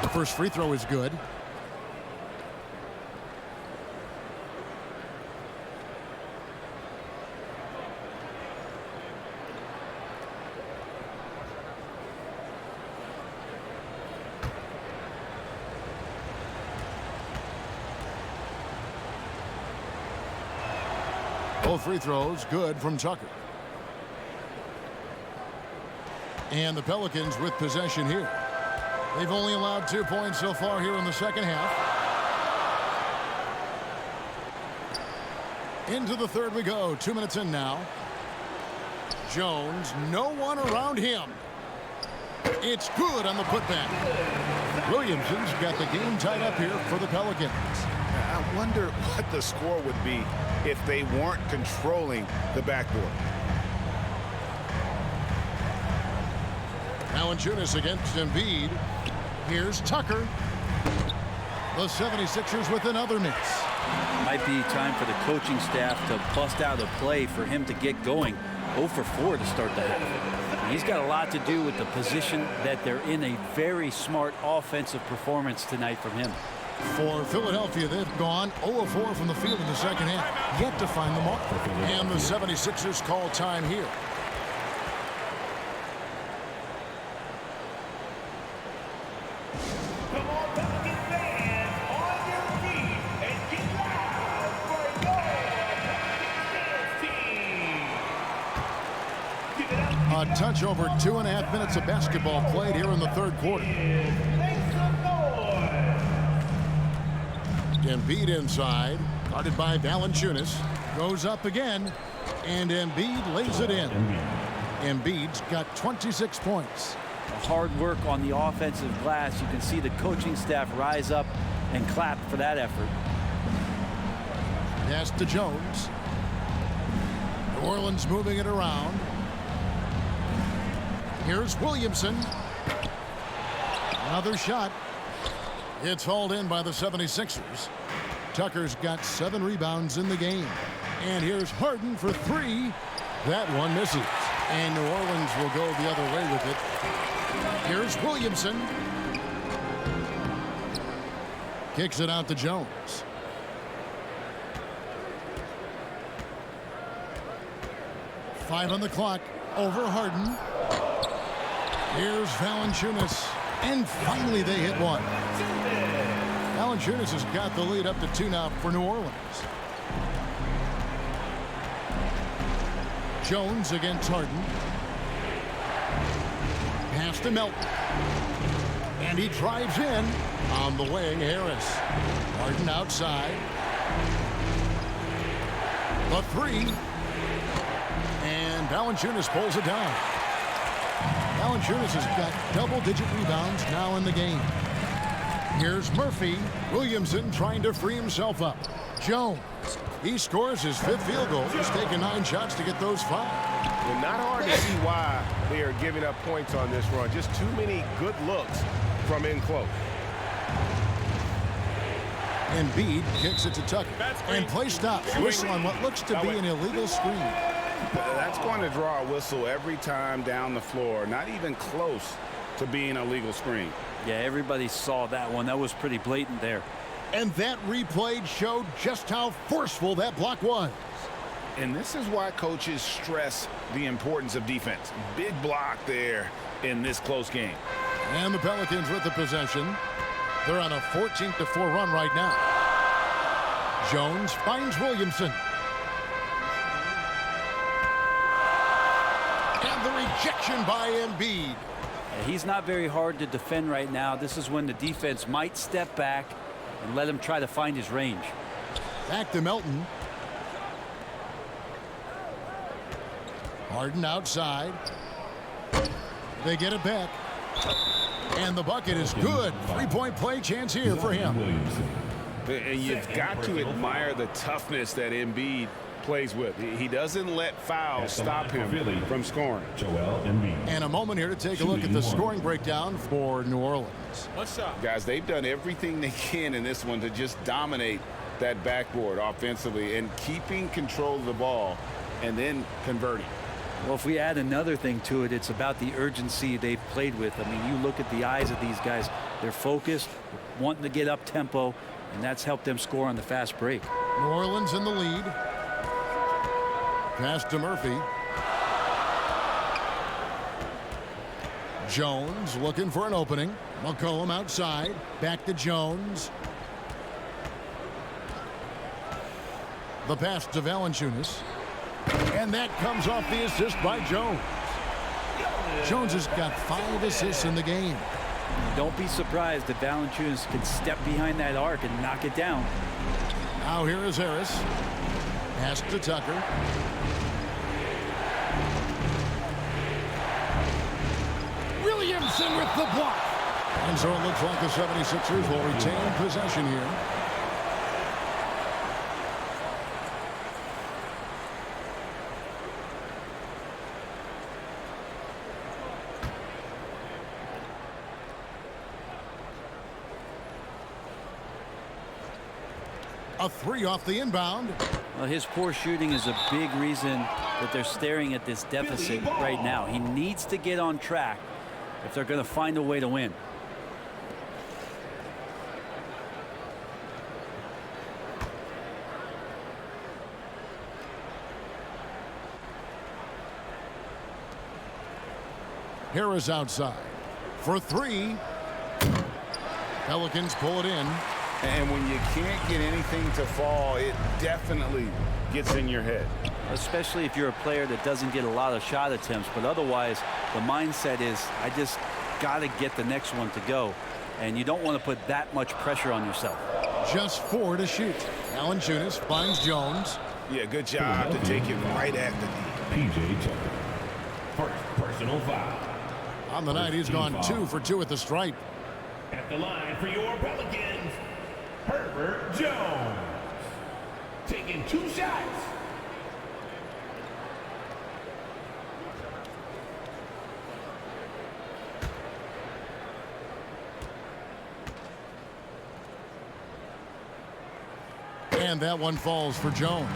The first free throw is good. Both free throws good from Tucker. And the Pelicans with possession here. They've only allowed 2 points so far here in the second half. Into the third we go. 2 minutes in now. Jones, no one around him. It's good on the putback. Williamson's got the game tied up here for the Pelicans. I wonder what the score would be if they weren't controlling the backboard. Valanciunas against Embiid. Here's Tucker. The 76ers with another miss. Might be time for the coaching staff to bust out a play for him to get going. 0 for 4 to start the half. And he's got a lot to do with the position that they're in. A very smart offensive performance tonight from him. For Philadelphia, they've gone 0 of 4 from the field in the second half. Yet to find the mark. And the 76ers call time here. Come on, Pelicans fans, on your feet and get loud for your Pelicans team. Give it up. A touch over 2.5 minutes of basketball played here in the third quarter. Make some noise. Embiid inside, guarded by Valanciunas. Goes up again, and Embiid lays it in. Embiid's got 26 points. Hard work on the offensive glass. You can see the coaching staff rise up and clap for that effort. Pass to Jones. New Orleans moving it around. Here's Williamson. Another shot. It's hauled in by the 76ers. Tucker's got 7 rebounds in the game. And here's Harden for 3. That one misses. And New Orleans will go the other way with it. Here's Williamson. Kicks it out to Jones. Five on the clock. Over Harden. Here's Valanciunas. And finally they hit one. Valanciunas has got the lead up to 2 now for New Orleans. Jones against Harden. Pass to Melton. And he drives in on the wing. Harris. Harden outside. The 3. And Valanciunas pulls it down. Valanciunas has got double-digit rebounds now in the game. Here's Murphy. Williamson trying to free himself up. Jones. He scores his 5th field goal. He's taken 9 shots to get those 5. Well, not hard to see why they are giving up points on this run. Just too many good looks from in close. Embiid kicks it to Tucker. And play stops. Whistle on what looks to be an illegal screen. That's going to draw a whistle every time down the floor. Not even close to being a legal screen. Yeah, everybody saw that one. That was pretty blatant there. And that replay showed just how forceful that block was. And this is why coaches stress the importance of defense. Big block there in this close game. And the Pelicans with the possession. They're on a 14-4 run right now. Jones finds Williamson. And the rejection by Embiid. He's not very hard to defend right now. This is when the defense might step back and let him try to find his range. Back to Melton. Harden outside. They get it back. And the bucket is good. 3-point play chance here for him. And you've got to admire the toughness that Embiid plays with. He doesn't let fouls stop him from scoring. And a moment here to take a look at the scoring breakdown for New Orleans. Guys, they've done everything they can in this one to just dominate that backboard offensively and keeping control of the ball and then converting. Well, if we add another thing to it, it's about the urgency they've played with. I mean, you look at the eyes of these guys. They're focused, wanting to get up tempo, and that's helped them score on the fast break. New Orleans in the lead. Pass to Murphy. Jones looking for an opening. McCollum outside. Back to Jones. The pass to Valanciunas. And that comes off the assist by Jones. Jones has got 5 assists in the game. Don't be surprised if Valanciunas can step behind that arc and knock it down. Now here is Harris. Pass to Tucker. Williamson with the block. And so it looks like the 76ers will retain possession here. A 3 off the inbound. Well, his poor shooting is a big reason that they're staring at this deficit right now. He needs to get on track if they're going to find a way to win. Harris outside for 3. Pelicans pull it in. And when you can't get anything to fall, it definitely gets in your head. Especially if you're a player that doesn't get a lot of shot attempts. But otherwise, the mindset is, I just got to get the next one to go. And you don't want to put that much pressure on yourself. Just 4 to shoot. Valanciunas finds Jones. Yeah, good job to take it right at the knee. PJ Tucker. First personal foul. On the night, he's gone 2 for 2 at the stripe. At the line for your Pelicans, Herbert Jones. Taking 2 shots. And that one falls for Jones.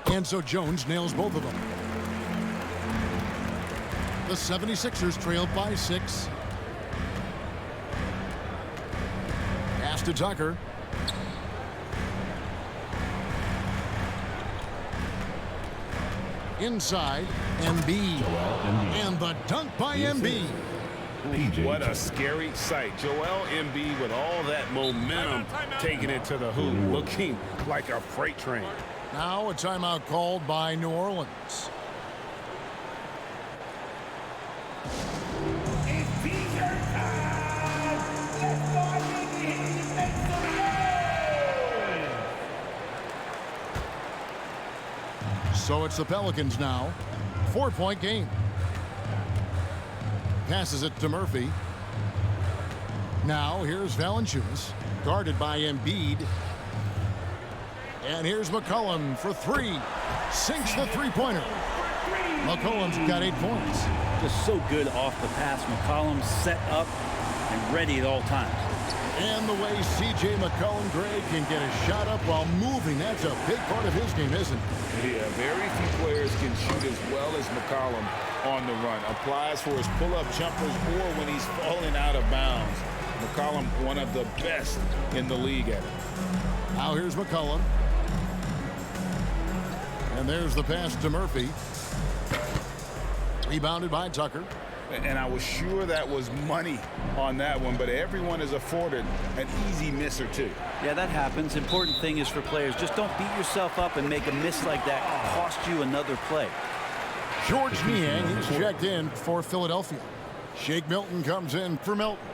And so Jones nails both of them. The 76ers trailed by 6. Pass to Tucker. Inside, Embiid. And the dunk by Embiid. What a scary sight. Joel Embiid with all that momentum taking it to the hoop, looking like a freight train. Now a timeout called by New Orleans. It's t-shirt time! Let's go and make some noise! So it's the Pelicans now. 4-point game. Passes it to Murphy. Now here's Valanciunas, guarded by Embiid. And here's McCollum for 3. Sinks the three-pointer. McCollum's got 8 points. Just so good off the pass. McCollum set up and ready at all times. And the way C.J. McCollum, Greg, can get a shot up while moving, that's a big part of his game, isn't it? Yeah, very few players can shoot as well as McCollum on the run. Applies for his pull-up jumpers or when he's falling out of bounds. McCollum, one of the best in the league at it. Now here's McCollum. And there's the pass to Murphy. Rebounded by Tucker. And I was sure that was money on that one, but everyone is afforded an easy miss or two. Yeah, that happens. Important thing is for players, just don't beat yourself up and make a miss like that cost you another play. George Niang, he's checked in for Philadelphia. Shake Milton comes in for Milton.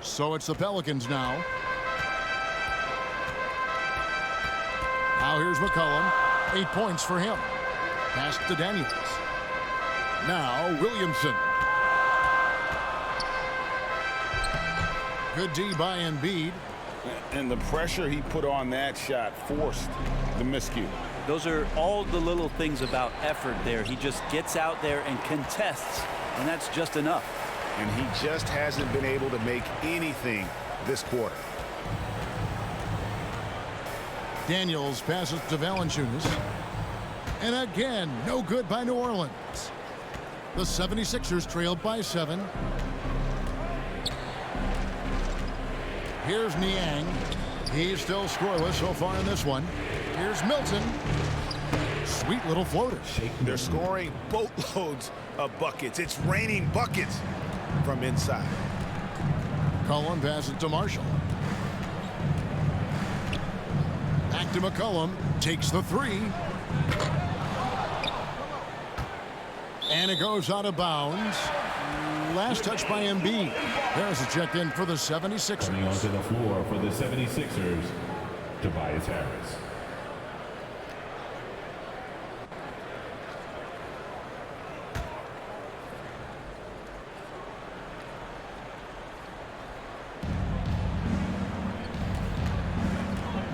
So it's the Pelicans now. Now here's McCollum. 8 points for him. Pass to Daniels. Now Williamson. Good D by Embiid. And the pressure he put on that shot forced the miscue. Those are all the little things about effort there. He just gets out there and contests, and that's just enough. And he just hasn't been able to make anything this quarter. Daniels passes to Valanciunas. And again, no good by New Orleans. The 76ers trailed by 7. Here's Niang. He's still scoreless so far in this one. Here's Milton. Sweet little floater. They're scoring boatloads of buckets. It's raining buckets from inside. McCollum passes to Marshall. Back to McCollum. Takes the 3. And it goes out of bounds. Last touch by Embiid. Harris is checked in for the 76ers. Coming onto the floor for the 76ers, Tobias Harris.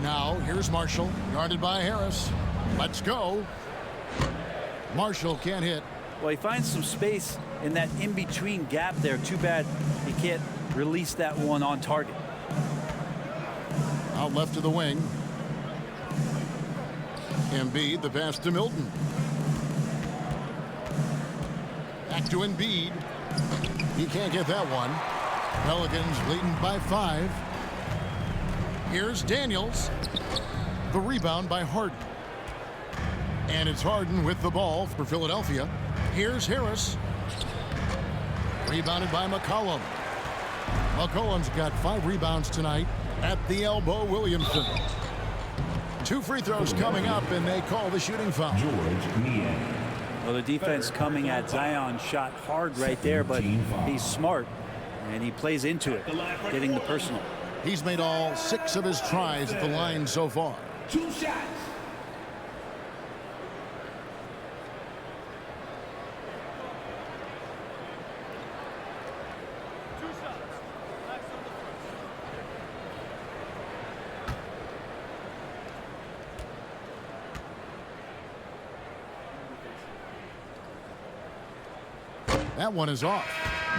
Now, here's Marshall, guarded by Harris. Let's go. Marshall can't hit. Well, he finds some space in that in-between gap there. Too bad he can't release that one on target. Out left to the wing. Embiid, the pass to Milton. Back to Embiid. He can't get that one. Pelicans leading by 5. Here's Daniels. The rebound by Harden. And it's Harden with the ball for Philadelphia. Here's Harris. Rebounded by McCollum. McCollum's got 5 rebounds tonight. At the elbow, Williamson. 2 free throws coming up, and they call the shooting foul. George Niang. Well, the defense coming at Zion shot hard right there, but he's smart, and he plays into it, getting the personal. He's made all 6 of his tries at the line so far. 2 shots. That one is off.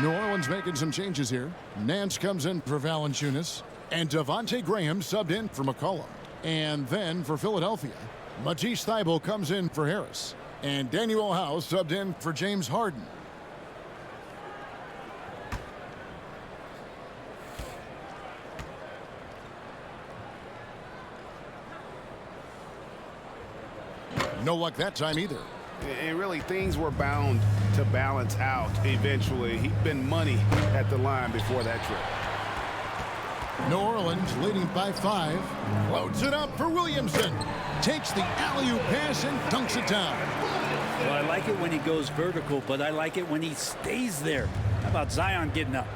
New Orleans making some changes here. Nance comes in for Valanciunas. And Devontae Graham subbed in for McCollum. And then for Philadelphia, Matisse Thybulle comes in for Harris. And Daniel House subbed in for James Harden. No luck that time either. And really, things were bound to balance out eventually. He'd been money at the line before that trip. New Orleans leading by 5. Loads it up for Williamson. Takes the alley-oop pass and dunks it down. Well, I like it when he goes vertical, but I like it when he stays there. How about Zion getting up?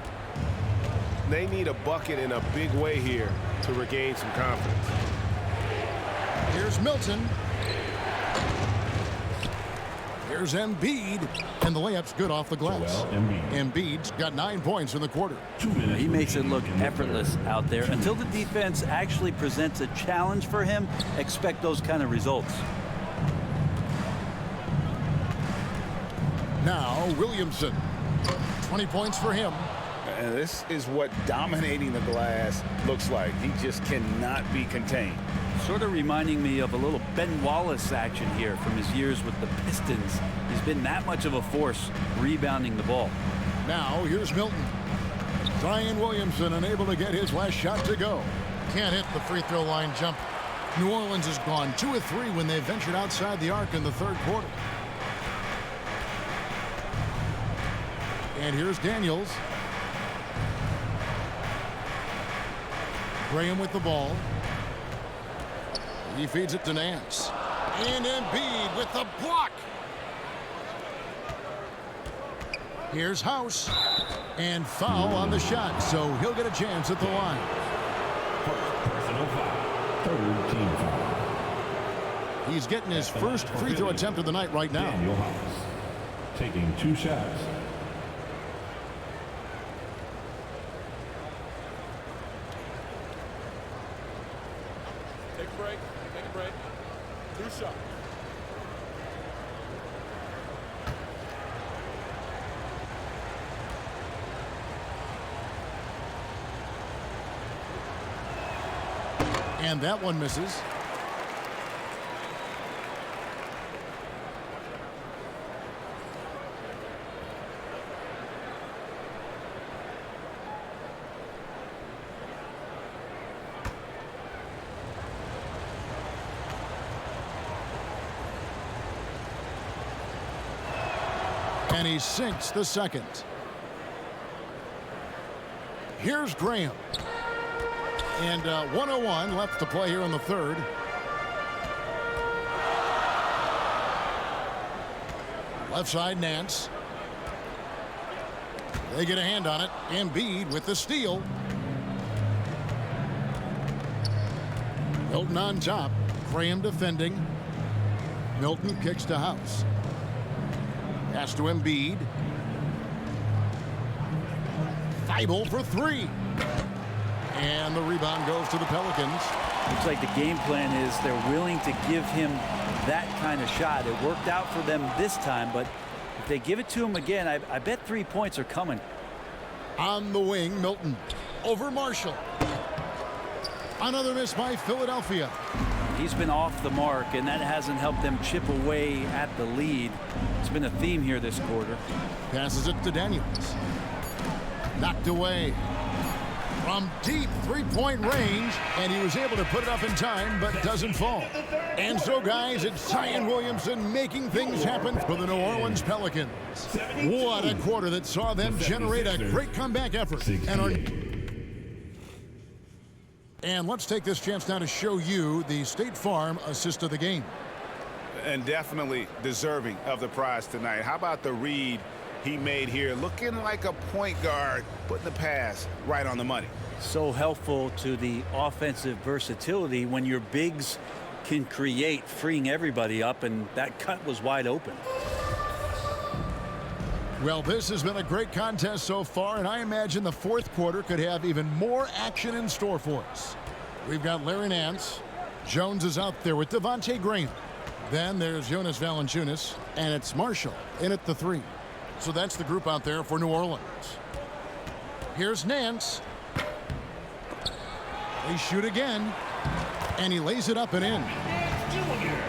They need a bucket in a big way here to regain some confidence. Here's Milton. Here's Embiid, and the layup's good off the glass. Embiid's got 9 points in the quarter. He makes it look effortless out there. Until the defense actually presents a challenge for him, expect those kind of results. Now, Williamson. 20 points for him. And this is what dominating the glass looks like. He just cannot be contained. Sort of reminding me of a little Ben Wallace action here from his years with the Pistons. He's been that much of a force rebounding the ball. Now, here's Milton. Zion Williamson unable to get his last shot to go. Can't hit the free throw line jump. New Orleans has gone 2 of 3 when they ventured outside the arc in the third quarter. And here's Daniels. Graham with the ball. He feeds it to Nance. And Embiid with the block. Here's House. And foul on the shot, so he'll get a chance at the line. Personal foul. Third team foul. He's getting his first free throw attempt of the night right now. Daniel House taking 2 shots. Take a break. Take a break. 2 shots. And that one misses. And he sinks the second. Here's Graham. And 1:01 left to play here in the third. Left side, Nance. They get a hand on it. Embiid with the steal. Milton on top. Graham defending. Milton kicks to House. Pass to Embiid. Thybulle for 3. And the rebound goes to the Pelicans. Looks like the game plan is they're willing to give him that kind of shot. It worked out for them this time, but if they give it to him again, I bet 3 points are coming. On the wing, Milton. Over Marshall. Another miss by Philadelphia. He's been off the mark, and that hasn't helped them chip away at the lead. It's been a theme here this quarter. Passes it to Daniels. Knocked away from deep three-point range, and he was able to put it up in time, but doesn't fall. And so, guys, it's Zion Williamson making things happen for the New Orleans Pelicans. What a quarter that saw them generate a great comeback effort. And let's take this chance now to show you the State Farm assist of the game. And definitely deserving of the prize tonight. How about the read he made here? Looking like a point guard, putting the pass right on the money. So helpful to the offensive versatility when your bigs can create, freeing everybody up, and that cut was wide open. Well, this has been a great contest so far, and I imagine the fourth quarter could have even more action in store for us. We've got Larry Nance. Jones is out there with Devontae Graham. Then there's Jonas Valanciunas, and it's Marshall in at the 3. So that's the group out there for New Orleans. Here's Nance. They shoot again. And he lays it up and in.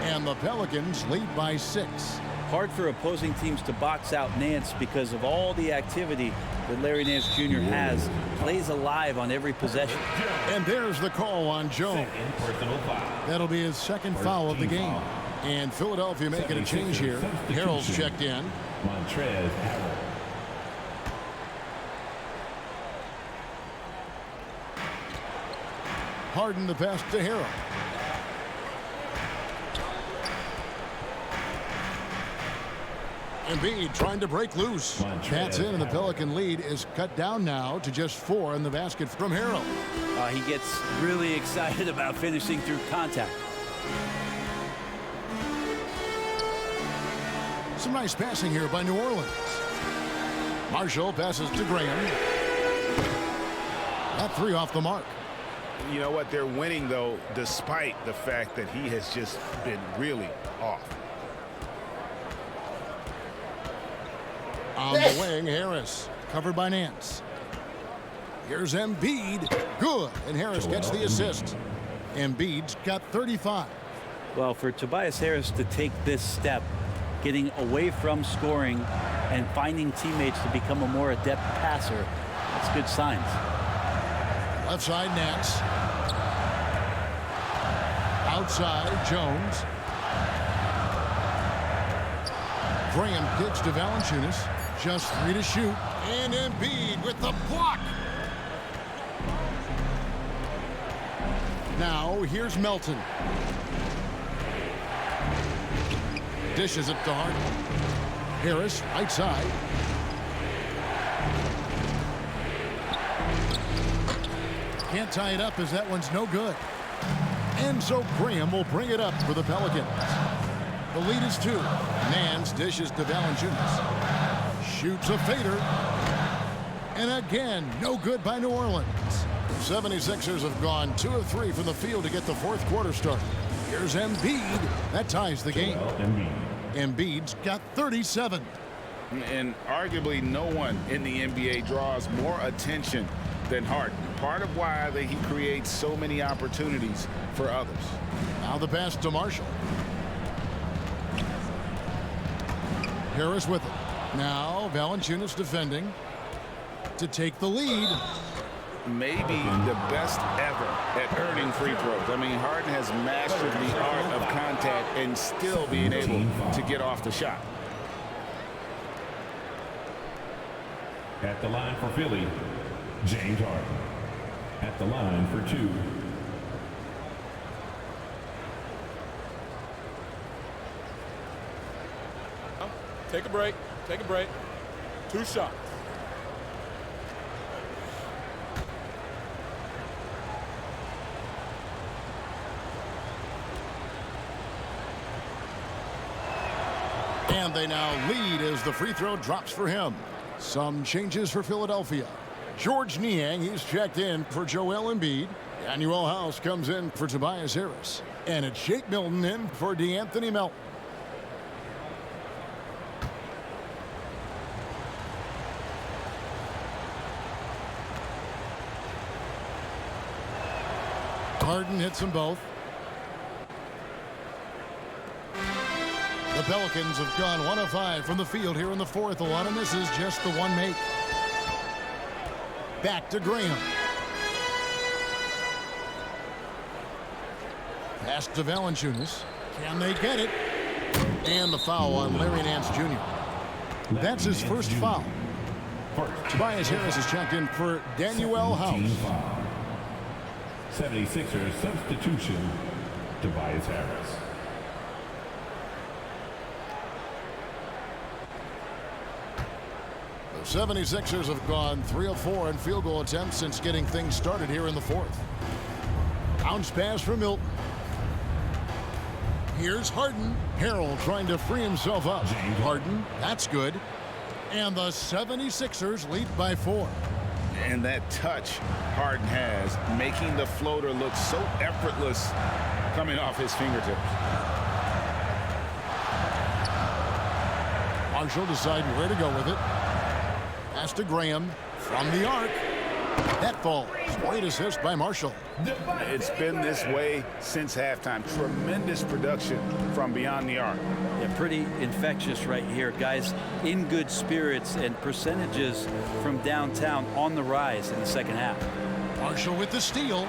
And the Pelicans lead by 6. Hard for opposing teams to box out Nance because of all the activity that Larry Nance Jr. has. Plays alive on every possession. And there's the call on Jones. That'll be his second foul of the game. And Philadelphia making a change here. Harrell's checked in. Montrez Harrell. Harden the pass to Harrell. Embiid trying to break loose. That's in, and the Pelican lead is cut down now to just 4 in the basket from Harrell. He gets really excited about finishing through contact. Some nice passing here by New Orleans. Marshall passes to Graham. That 3 off the mark. You know what? They're winning, though, despite the fact that he has just been really off. On the wing, Harris, covered by Nance. Here's Embiid, good, and Harris gets the assist. Embiid's got 35. Well, for Tobias Harris to take this step, getting away from scoring and finding teammates to become a more adept passer, that's good signs. Left side, Nance. Outside, Jones. Graham kicks to Valanciunas. Just 3 to shoot. And Embiid with the block. Now, here's Melton. Dishes it to Harden. Harris, right side. Can't tie it up as that one's no good. And so Graham will bring it up for the Pelicans. The lead is 2. Nance dishes to Valanciunas. Shoots a fader. And again, no good by New Orleans. 76ers have gone 2 of 3 from the field to get the 4th quarter started. Here's Embiid. That ties the game. Embiid's got 37. And arguably no one in the NBA draws more attention than Harden. Part of why he creates so many opportunities for others. Now the pass to Marshall. Harris with it. Now Valanciunas defending to take the lead. Maybe the best ever at earning free throws. I mean, Harden has mastered the art of contact and still being able to get off the shot. At the line for Philly, James Harden. At the line for 2. Take a break. Take a break. 2 shots. And they now lead as the free throw drops for him. Some changes for Philadelphia. George Niang, he's checked in for Joel Embiid. Daniel House comes in for Tobias Harris. And it's Shake Milton in for DeAnthony Melton. Harden hits them both. The Pelicans have gone 1 of 5 from the field here in the 4th. A lot of misses, just the 1 make. Back to Graham. Pass to Valanciunas. Can they get it? And the foul on Larry Nance Jr. That's his first foul. Tobias Harris is checked in for Daniel House. 76ers substitution, Tobias Harris. The 76ers have gone 3 of 4 in field goal attempts since getting things started here in the 4th. Bounce pass for Milton. Here's Harden. Harrell trying to free himself up. Harden, that's good. And the 76ers lead by 4. And that touch Harden has, making the floater look so effortless coming off his fingertips. Marshall deciding where to go with it. Pass to Graham from the arc. That falls. Great assist by Marshall. It's been this way since halftime. Tremendous production from beyond the arc. Yeah, pretty infectious right here. Guys in good spirits, and percentages from downtown on the rise in the second half. Marshall with the steal.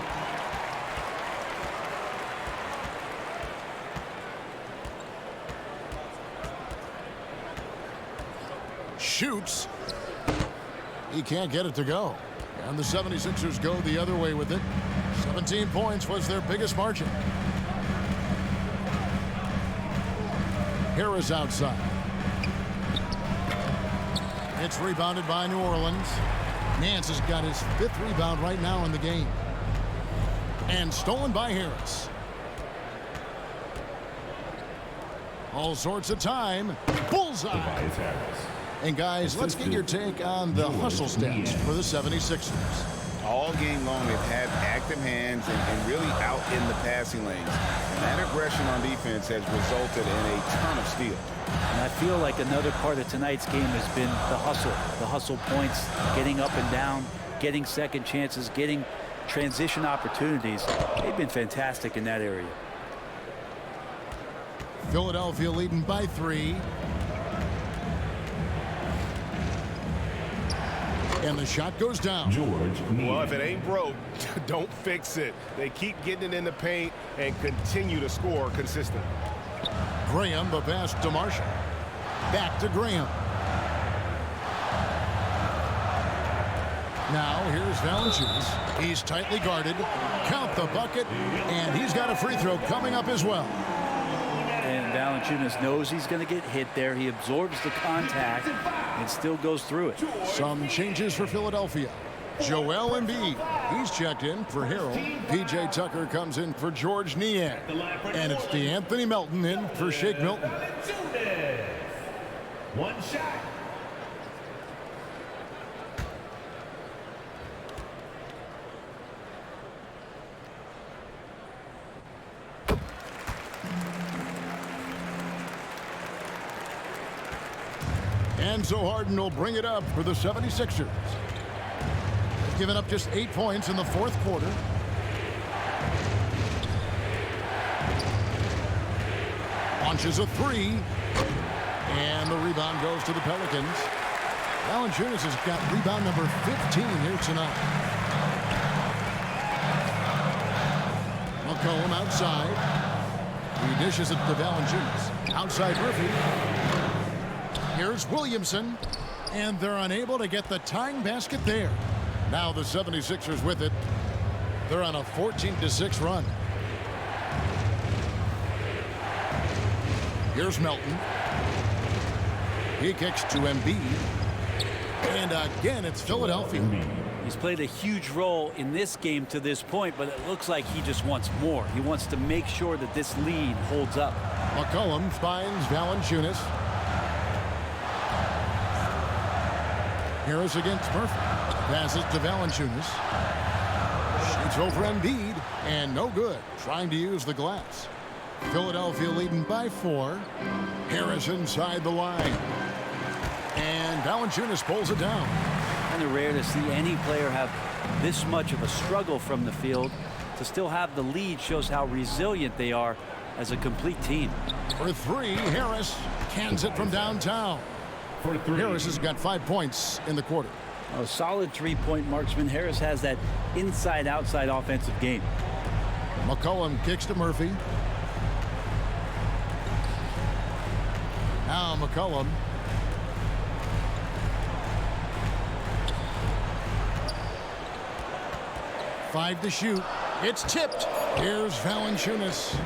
Shoots. He can't get it to go. And the 76ers go the other way with it. 17 points was their biggest margin. Harris outside. It's rebounded by New Orleans. Nance has got his 5th rebound right now in the game. And stolen by Harris. All sorts of time. Bullseye. And guys, let's get your take on the hustle stats for the 76ers. All game long, they've had active hands and really out in the passing lanes. And that aggression on defense has resulted in a ton of steals. And I feel like another part of tonight's game has been the hustle points, getting up and down, getting second chances, getting transition opportunities. They've been fantastic in that area. Philadelphia leading by 3. And the shot goes down. Well, if it ain't broke, don't fix it. They keep getting it in the paint and continue to score consistently. Graham, the pass to Marshall. Back to Graham. Now here's Valanciunas. He's tightly guarded. Count the bucket. And he's got a free throw coming up as well. And Valanciunas knows he's going to get hit there. He absorbs the contact and still goes through it. Some changes for Philadelphia. Joel Embiid, he's checked in for Harold. PJ Tucker comes in for George Niang. And it's DeAnthony Melton in for Shake Milton. One shot. Enzo Harden will bring it up for the 76ers. They've given up just 8 points in the 4th quarter. Launches a 3. And the rebound goes to the Pelicans. Valanciunas has got rebound number 15 here tonight. McCollum outside. He dishes it to Valanciunas. Outside Murphy. Here's Williamson, and they're unable to get the tying basket there. Now the 76ers with it. They're on a 14-6 run. Here's Melton. He kicks to Embiid. And again, it's Philadelphia. He's played a huge role in this game to this point, but it looks like he just wants more. He wants to make sure that this lead holds up. McCollum finds Valanciunas. Harris against Murphy. Passes to Valanciunas. Shoots over Embiid. And no good. Trying to use the glass. Philadelphia leading by 4. Harris inside the line. And Valanciunas pulls it down. Kind of rare to see any player have this much of a struggle from the field. To still have the lead shows how resilient they are as a complete team. For 3, Harris cans it from downtown. Harris has got 5 points in the quarter. A solid 3-point marksman. Harris has that inside-outside offensive game. McCollum kicks to Murphy. Now McCollum. Five to shoot. It's tipped. Here's Valanciunas.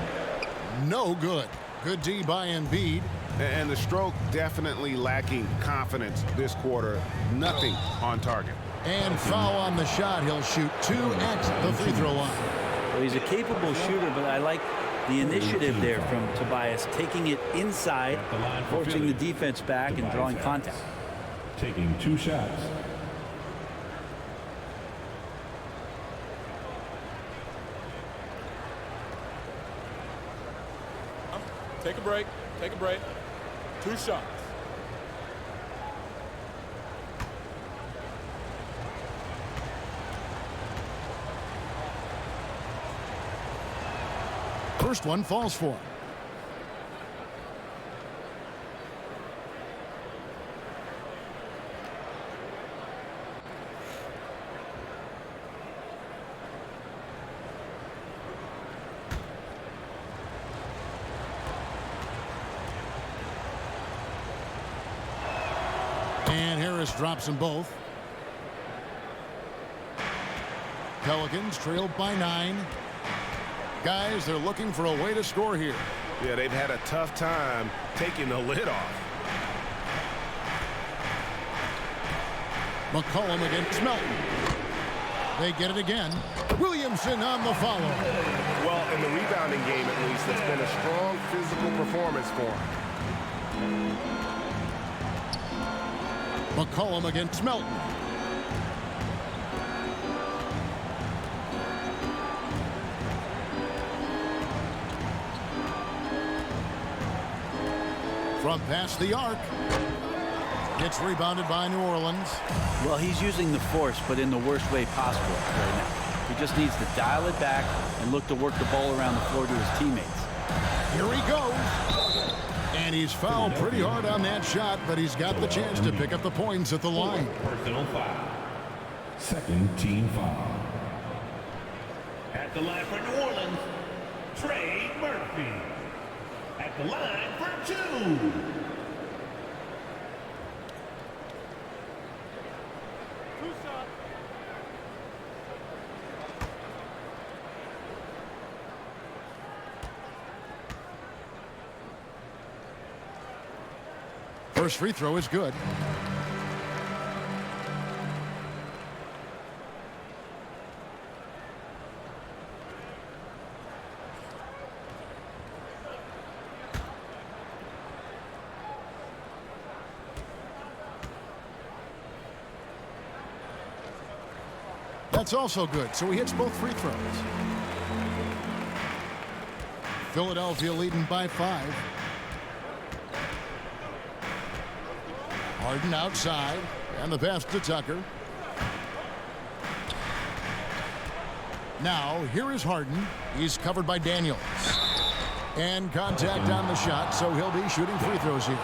No good. Good D by Embiid. And the stroke definitely lacking confidence this quarter. Nothing on target. And foul on the shot. He'll shoot 2 at the free throw line. Well, he's a capable shooter, but I like the initiative there from Tobias, taking it inside, forcing the defense back and drawing contact. Taking 2 shots. Take a break. Take a break. 2 shots. first one falls for him. And Harris drops them both. Pelicans trailed by 9. Guys, they're looking for a way to score here. Yeah, they've had a tough time taking the lid off. McCollum against Melton. They get it again. Williamson on the follow. Well, in the rebounding game, at least, it's been a strong physical performance for him. McCollum against Melton. From past the arc. Gets rebounded by New Orleans. Well, he's using the force, but in the worst way possible right now. He just needs to dial it back and look to work the ball around the floor to his teammates. Here he goes. And he's fouled pretty hard on that shot, but he's got the chance to pick up the points at the line. Personal foul. Second team foul. At the line for New Orleans, Trey Murphy. At the line for 2. First free throw is good. That's also good, so he hits both free throws. Philadelphia leading by 5. Harden outside, and the pass to Tucker. Now, here is Harden. He's covered by Daniels. And contact on the shot, so he'll be shooting free throws here.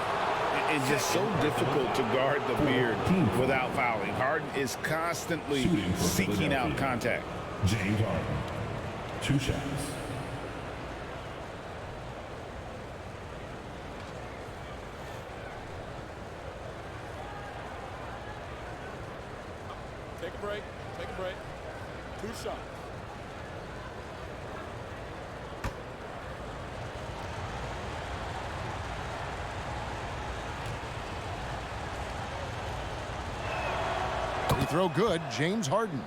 It's just so difficult to guard the beard without fouling. Harden is constantly seeking out contact. James Harden. 2 shots. Take a break. Take a break. 2 shots. Free throw good, James Harden.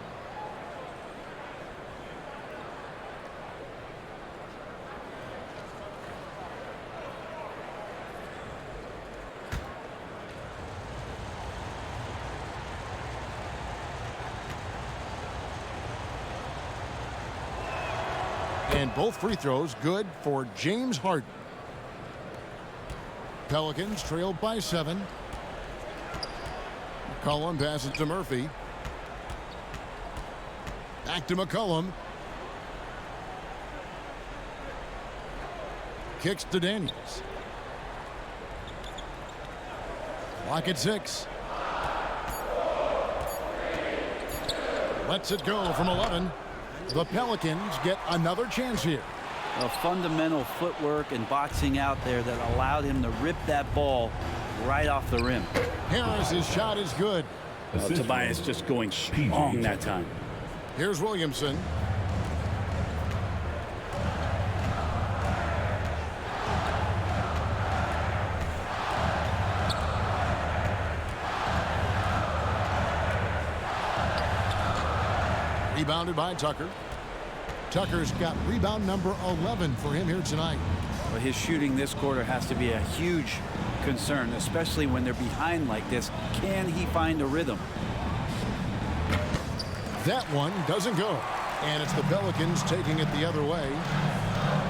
And both free throws good for James Harden. Pelicans trailed by 7. McCollum passes to Murphy. Back to McCollum. Kicks to Daniels. Clock at 6. Lets it go from 11. The Pelicans get another chance here. A fundamental footwork and boxing out there that allowed him to rip that ball right off the rim. Harris's shot is good. Tobias just going strong that time. Here's Williamson. Rebounded by Tucker. Tucker's got rebound number 11 for him here tonight. But his shooting this quarter has to be a huge concern, especially when they're behind like this. Can he find a rhythm? That one doesn't go. And it's the Pelicans taking it the other way.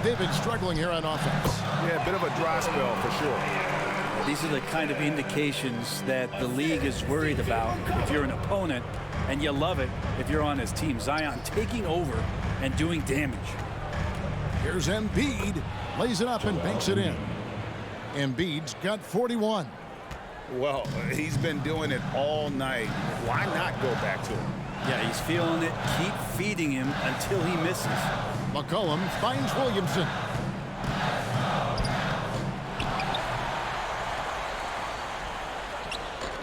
They've been struggling here on offense. Yeah, a bit of a dry spell for sure. These are the kind of indications that the league is worried about if you're an opponent, and you love it if you're on his team. Zion taking over and doing damage. Here's Embiid. Lays it up and banks it in. Embiid's got 41. Well, he's been doing it all night. Why not go back to him? Yeah, he's feeling it. Keep feeding him until he misses. McCollum finds Williamson.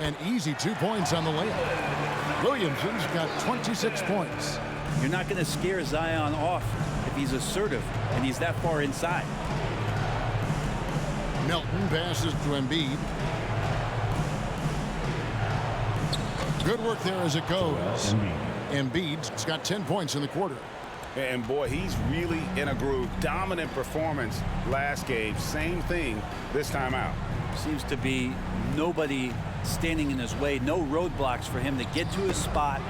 An easy 2 points on the layup. Williamson's got 26 points. You're not going to scare Zion off if he's assertive and he's that far inside. Melton passes to Embiid. Good work there as it goes. Embiid's got 10 points in the quarter. And boy, he's really in a groove. Dominant performance last game. Same thing this time out. Seems to be nobody standing in his way. No roadblocks for him to get to his spot,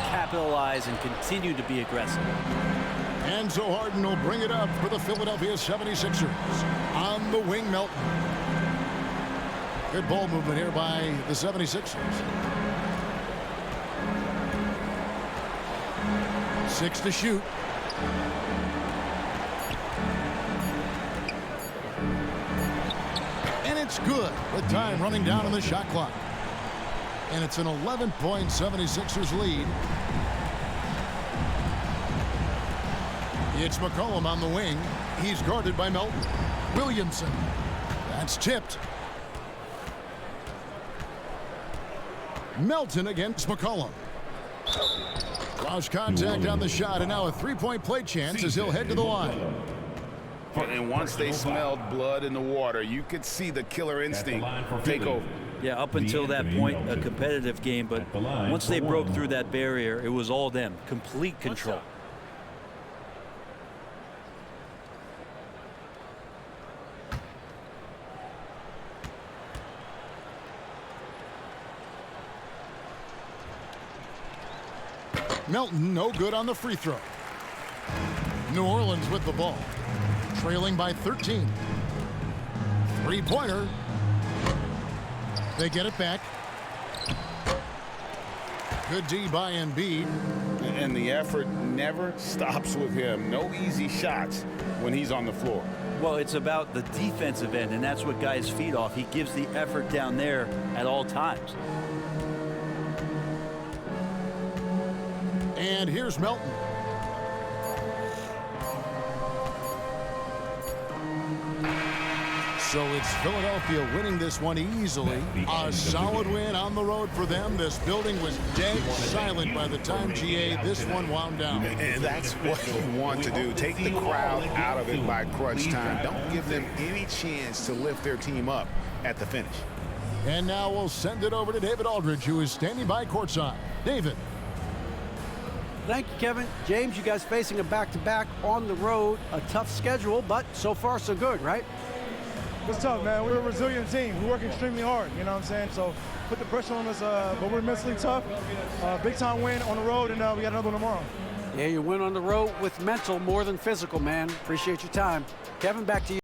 capitalize, and continue to be aggressive. And so Harden will bring it up for the Philadelphia 76ers. On the wing, Melton. Good ball movement here by the 76ers. 6 to shoot. And it's good with time running down on the shot clock. And it's an 11-point 76ers lead. It's McCollum on the wing. He's guarded by Melton. Williamson. That's tipped. Melton against McCollum. Lost contact on the shot, and now a three-point play chance as he'll head to the line. And once they smelled blood in the water, you could see the killer instinct take over. Yeah, up until that point, a competitive game, but once they broke through that barrier, it was all them. Complete control. Melton no good on the free throw. New Orleans with the ball, trailing by 13. Three-pointer. They get it back. Good D by Embiid. And the effort never stops with him. No easy shots when he's on the floor. Well, it's about the defensive end, and that's what guys feed off. He gives the effort down there at all times. And here's Melton. So it's Philadelphia winning this one easily. A solid win on the road for them. This building was dead silent by the time, GA, this one wound down. And that's what you want to do. Take the crowd out of it by crunch time. Don't give them any chance to lift their team up at the finish. And now we'll send it over to David Aldridge, who is standing by courtside. David. Thank you, Kevin. James, you guys facing a back-to-back on the road. A tough schedule, but so far so good, right? It's tough, man. We're a resilient team. We work extremely hard, you know what I'm saying? So put the pressure on us, but we're mentally tough. Big-time win on the road, and we got another one tomorrow. Yeah, you win on the road with mental more than physical, man. Appreciate your time. Kevin, back to you.